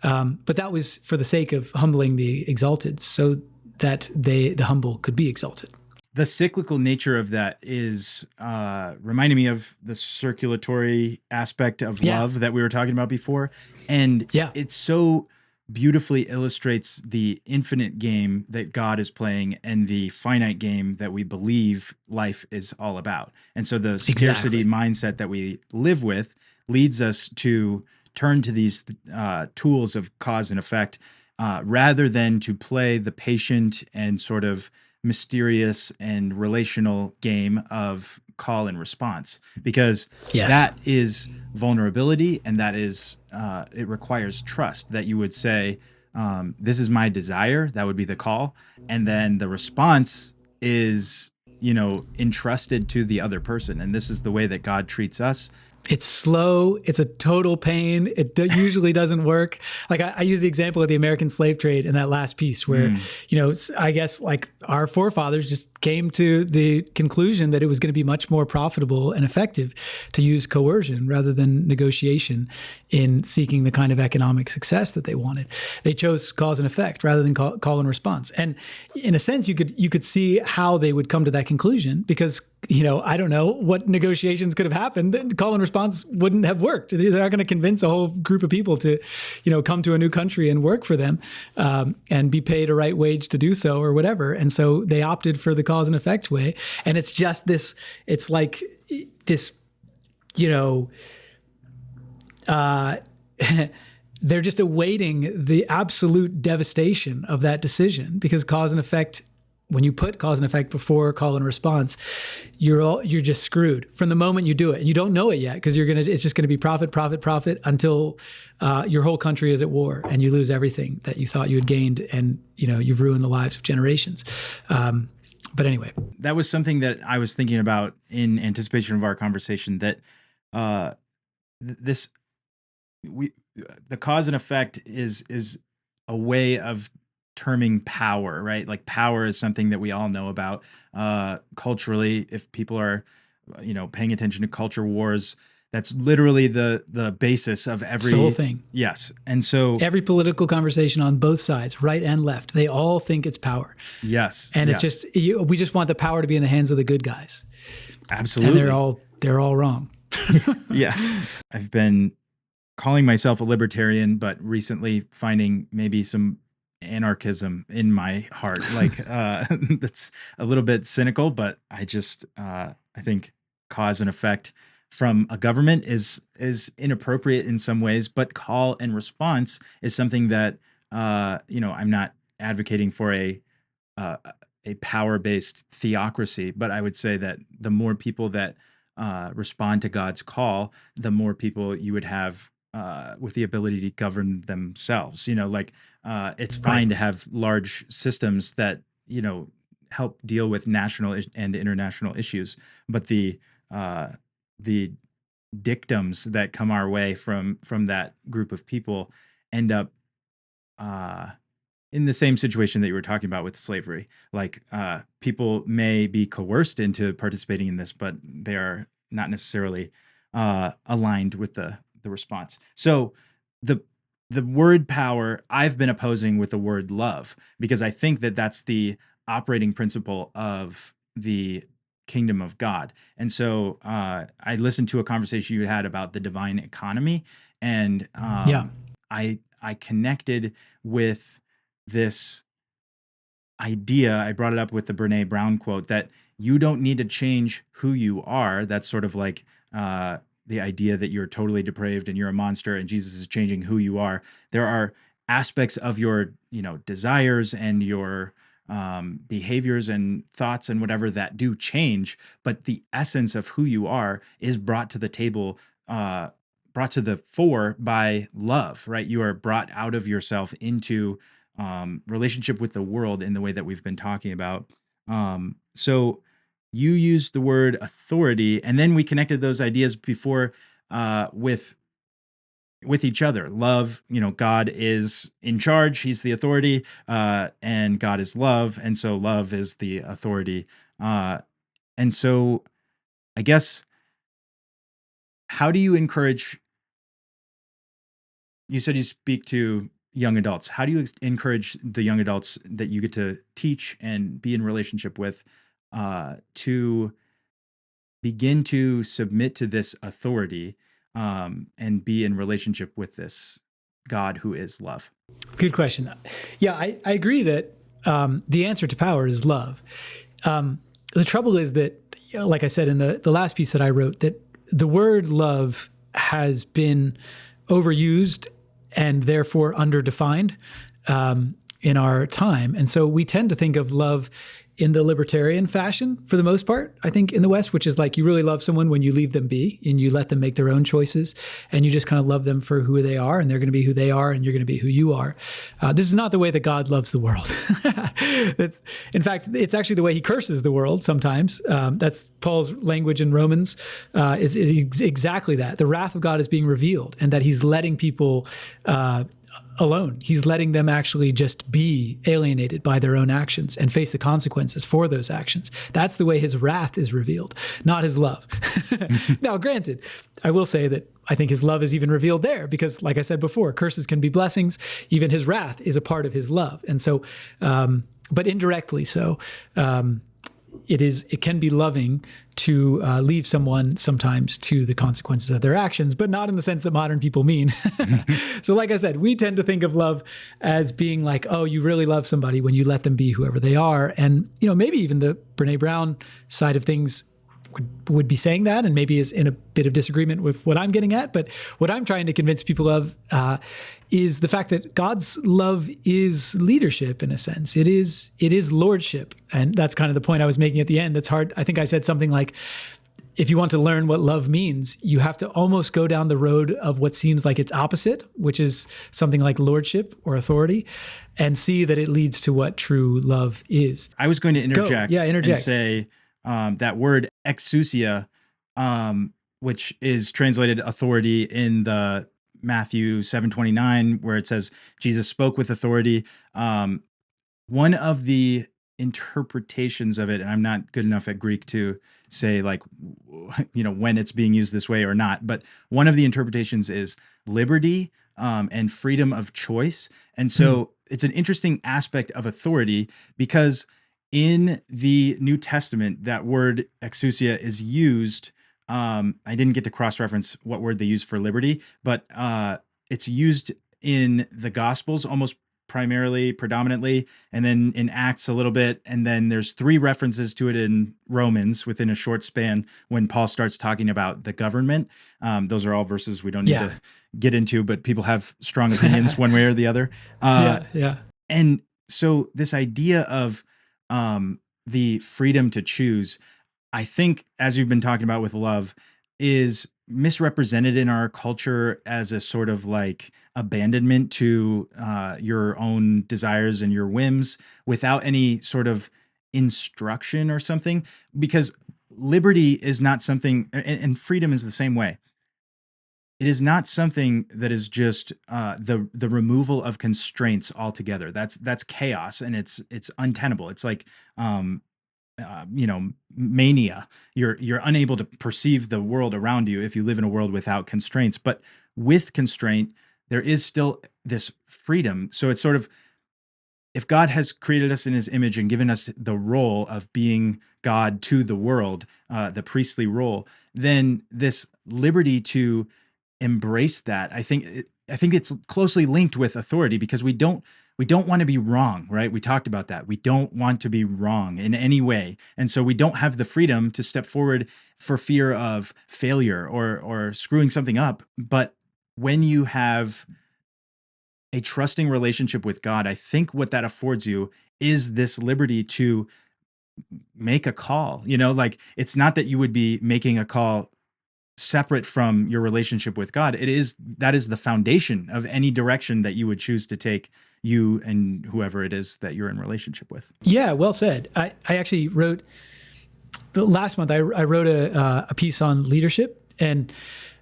But that was for the sake of humbling the exalted so that the humble could be exalted. The cyclical nature of that is reminding me of the circulatory aspect of love that we were talking about before. And it's so beautifully illustrates the infinite game that God is playing and the finite game that we believe life is all about. And so the scarcity mindset that we live with leads us to turn to these tools of cause and effect rather than to play the patient and sort of mysterious and relational game of call and response, because that is vulnerability, and that is it requires trust that you would say, this is my desire. That would be the call. And then the response is, entrusted to the other person. And this is the way that God treats us. It's slow. It's a total pain. It usually doesn't work. Like I use the example of the American slave trade in that last piece where, I guess like our forefathers just came to the conclusion that it was going to be much more profitable and effective to use coercion rather than negotiation in seeking the kind of economic success that they wanted. They chose cause and effect rather than call and response. And in a sense, you could see how they would come to that conclusion because I don't know what negotiations could have happened. Call and response wouldn't have worked. They're not going to convince a whole group of people to, come to a new country and work for them and be paid a right wage to do so or whatever. And so they opted for the cause and effect way. And it's just this, it's like this, they're just awaiting the absolute devastation of that decision because cause and effect, when you put cause and effect before call and response, you're just screwed from the moment you do it. And you don't know it yet because it's just gonna be profit until your whole country is at war and you lose everything that you thought you had gained, and you've ruined the lives of generations. But anyway, that was something that I was thinking about in anticipation of our conversation. That the cause and effect is a way of terming power, right? Like power is something that we all know about culturally. If people are, paying attention to culture wars, that's literally the basis of every whole thing. Yes. And so every political conversation on both sides, right and left, they all think it's power. Yes. And it's just, we just want the power to be in the hands of the good guys. Absolutely. And they're all wrong. Yes. I've been calling myself a libertarian, but recently finding maybe some anarchism in my heart. Like that's a little bit cynical, but I think cause and effect from a government is inappropriate in some ways, but call and response is something that I'm not advocating for a a power-based theocracy, but I would say that the more people that respond to God's call, the more people you would have with the ability to govern themselves. Like it's Right. fine to have large systems that help deal with national and international issues, but uh, the dictums that come our way from that group of people end up uh, in the same situation that you were talking about with slavery. Like people may be coerced into participating in this, but they are not necessarily aligned with the response. So the the word power I've been opposing with the word love, because I think that that's the operating principle of the kingdom of God. And so I listened to a conversation you had about the divine economy, and Yeah. I connected with this idea. I brought it up with the Brene Brown quote that you don't need to change who you are. That's sort of like the idea that you're totally depraved and you're a monster and Jesus is changing who you are. There are aspects of your, desires and your behaviors and thoughts and whatever that do change, but the essence of who you are is brought to the table, brought to the fore by love, right? You are brought out of yourself into relationship with the world in the way that we've been talking about. So you used the word authority, and then we connected those ideas before with each other. Love, God is in charge; He's the authority, and God is love, and so love is the authority. And so, I guess, how do you encourage? You said you speak to young adults. How do you encourage the young adults that you get to teach and be in relationship with to begin to submit to this authority and be in relationship with this God who is love? Good question. Yeah, I agree that the answer to power is love. The trouble is that, like I said in the last piece that I wrote, that the word love has been overused and therefore underdefined in our time. And so we tend to think of love in the libertarian fashion for the most part, I think, in the West, which is like you really love someone when you leave them be and you let them make their own choices and you just kind of love them for who they are and they're going to be who they are and you're going to be who you are. This is not the way that God loves the world. In fact, it's actually the way he curses the world sometimes. That's Paul's language in Romans is exactly that. The wrath of God is being revealed and that he's letting people alone. He's letting them actually just be alienated by their own actions and face the consequences for those actions. That's the way his wrath is revealed, not his love. Now, granted, I will say that I think his love is even revealed there because, like I said before, curses can be blessings. Even his wrath is a part of his love. And so, but indirectly so, it can be loving to leave someone sometimes to the consequences of their actions, but not in the sense that modern people mean. So like I said, we tend to think of love as being like, oh, you really love somebody when you let them be whoever they are. And, maybe even the Brene Brown side of things would be saying that and maybe is in a bit of disagreement with what I'm getting at. But what I'm trying to convince people of is the fact that God's love is leadership in a sense. It is lordship. And that's kind of the point I was making at the end. That's hard. I think I said something like, if you want to learn what love means, you have to almost go down the road of what seems like its opposite, which is something like lordship or authority, and see that it leads to what true love is. I was going to interject, interject. and say that word exousia, which is translated authority in the Matthew 7:29, where it says Jesus spoke with authority. One of the interpretations of it, and I'm not good enough at Greek to say like, when it's being used this way or not, but one of the interpretations is liberty and freedom of choice. And so it's an interesting aspect of authority because in the New Testament, that word exousia is used. I didn't get to cross-reference what word they use for liberty, but it's used in the Gospels almost predominantly, and then in Acts a little bit, and then there's 3 references to it in Romans within a short span when Paul starts talking about the government. Those are all verses we don't need to get into, but people have strong opinions one way or the other. Yeah. And so this idea of the freedom to choose, I think, as you've been talking about with love, is misrepresented in our culture as a sort of like abandonment to your own desires and your whims without any sort of instruction or something. Because liberty is not something, and freedom is the same way. It is not something that is just the removal of constraints altogether. That's chaos, and it's untenable. It's like mania. You're unable to perceive the world around you if you live in a world without constraints. But with constraint, there is still this freedom. So it's sort of, if God has created us in his image and given us the role of being God to the world, the priestly role, then this liberty to embrace that, I think it's closely linked with authority, because we don't want to be wrong, right? We talked about that. We don't want to be wrong in any way. And so we don't have the freedom to step forward for fear of failure or screwing something up. But when you have a trusting relationship with God, I think what that affords you is this liberty to make a call. Like, it's not that you would be making a call separate from your relationship with God. That is the foundation of any direction that you would choose to take, you and whoever it is that you're in relationship with. Yeah, well said. I actually wrote last month. I wrote a piece on leadership, and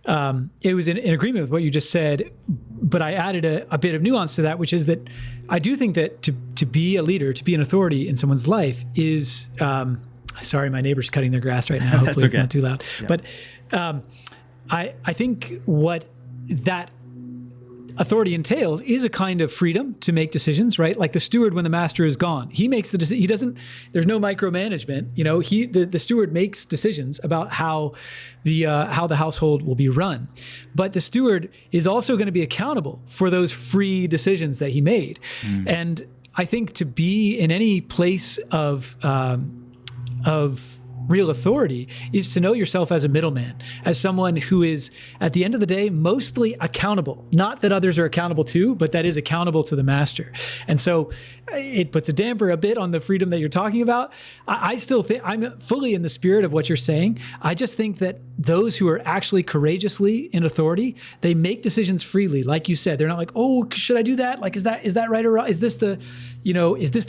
it was in agreement with what you just said, but I added a bit of nuance to that, which is that I do think that to be a leader, to be an authority in someone's life is. Sorry, my neighbor's cutting their grass right now. Hopefully It's not too loud. Yeah. But I think what that authority entails is a kind of freedom to make decisions, right? Like the steward, when the master is gone, he makes the decision. He doesn't. There's no micromanagement. The steward makes decisions about how the household will be run, but the steward is also going to be accountable for those free decisions that he made. And I think to be in any place of real authority is to know yourself as a middleman, as someone who is, at the end of the day, mostly accountable. Not that others are accountable to, but that is accountable to the master. And so it puts a damper a bit on the freedom that you're talking about. I still think I'm fully in the spirit of what you're saying. I just think that those who are actually courageously in authority, they make decisions freely. Like you said, they're not like, oh, should I do that? Like, is that right or wrong? Is this the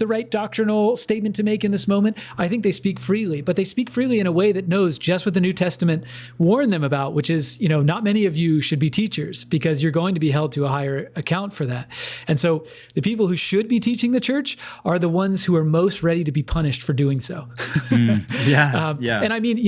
right doctrinal statement to make in this moment? I think they speak freely, but they speak freely in a way that knows just what the New Testament warned them about, which is, not many of you should be teachers, because you're going to be held to a higher account for that. And so the people who should be teaching the church are the ones who are most ready to be punished for doing so. Yeah. And I mean,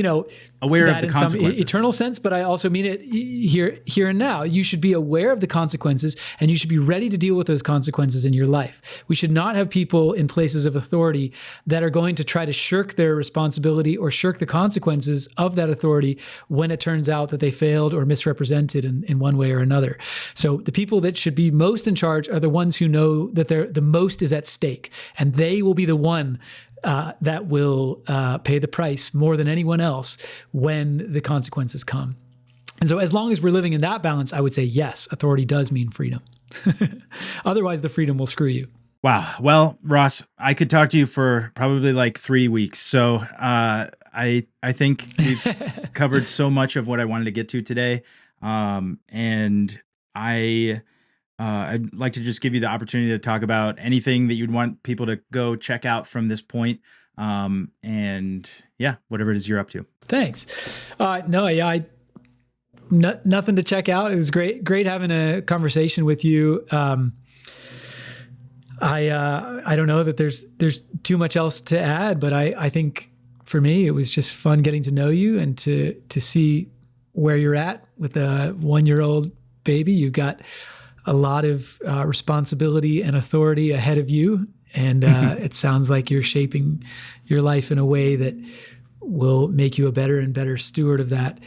aware of the consequences. Some eternal sense, but I also mean it here and now. You should be aware of the consequences, and you should be ready to deal with those consequences in your life. We should not have people in places of authority that are going to try to shirk their responsibility or shirk the consequences of that authority when it turns out that they failed or misrepresented in one way or another. So the people that should be most in charge are the ones who know that the most is at stake, and they will be the one that will pay the price more than anyone else when the consequences come. And so as long as we're living in that balance, I would say, yes, authority does mean freedom. Otherwise, the freedom will screw you. Wow. Well, Ross, I could talk to you for probably like 3 weeks. So I think we've covered so much of what I wanted to get to today. And I'd like to just give you the opportunity to talk about anything that you'd want people to go check out from this point. And yeah, whatever it is you're up to. Thanks. Nothing to check out. It was great having a conversation with you. I don't know that there's too much else to add, but I think for me, it was just fun getting to know you and to see where you're at with a 1-year-old baby. You've got a lot of responsibility and authority ahead of you. And it sounds like you're shaping your life in a way that will make you a better and better steward of that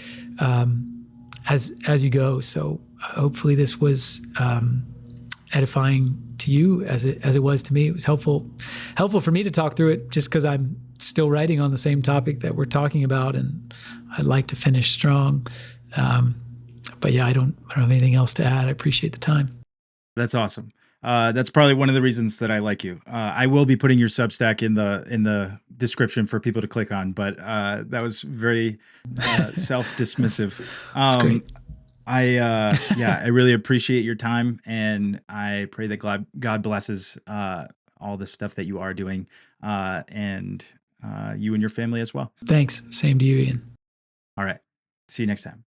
as you go. So hopefully this was edifying to you as it was to me. It was helpful for me to talk through it, just because I'm still writing on the same topic that we're talking about, and I'd like to finish strong. But yeah, I don't have anything else to add. I appreciate the time. That's awesome. That's probably one of the reasons that I like you. I will be putting your Substack in the description for people to click on, but that was very self dismissive. That's great. I really appreciate your time, and I pray that God blesses all the stuff that you are doing, and you and your family as well. Thanks. Same to you, Ian. All right, see you next time.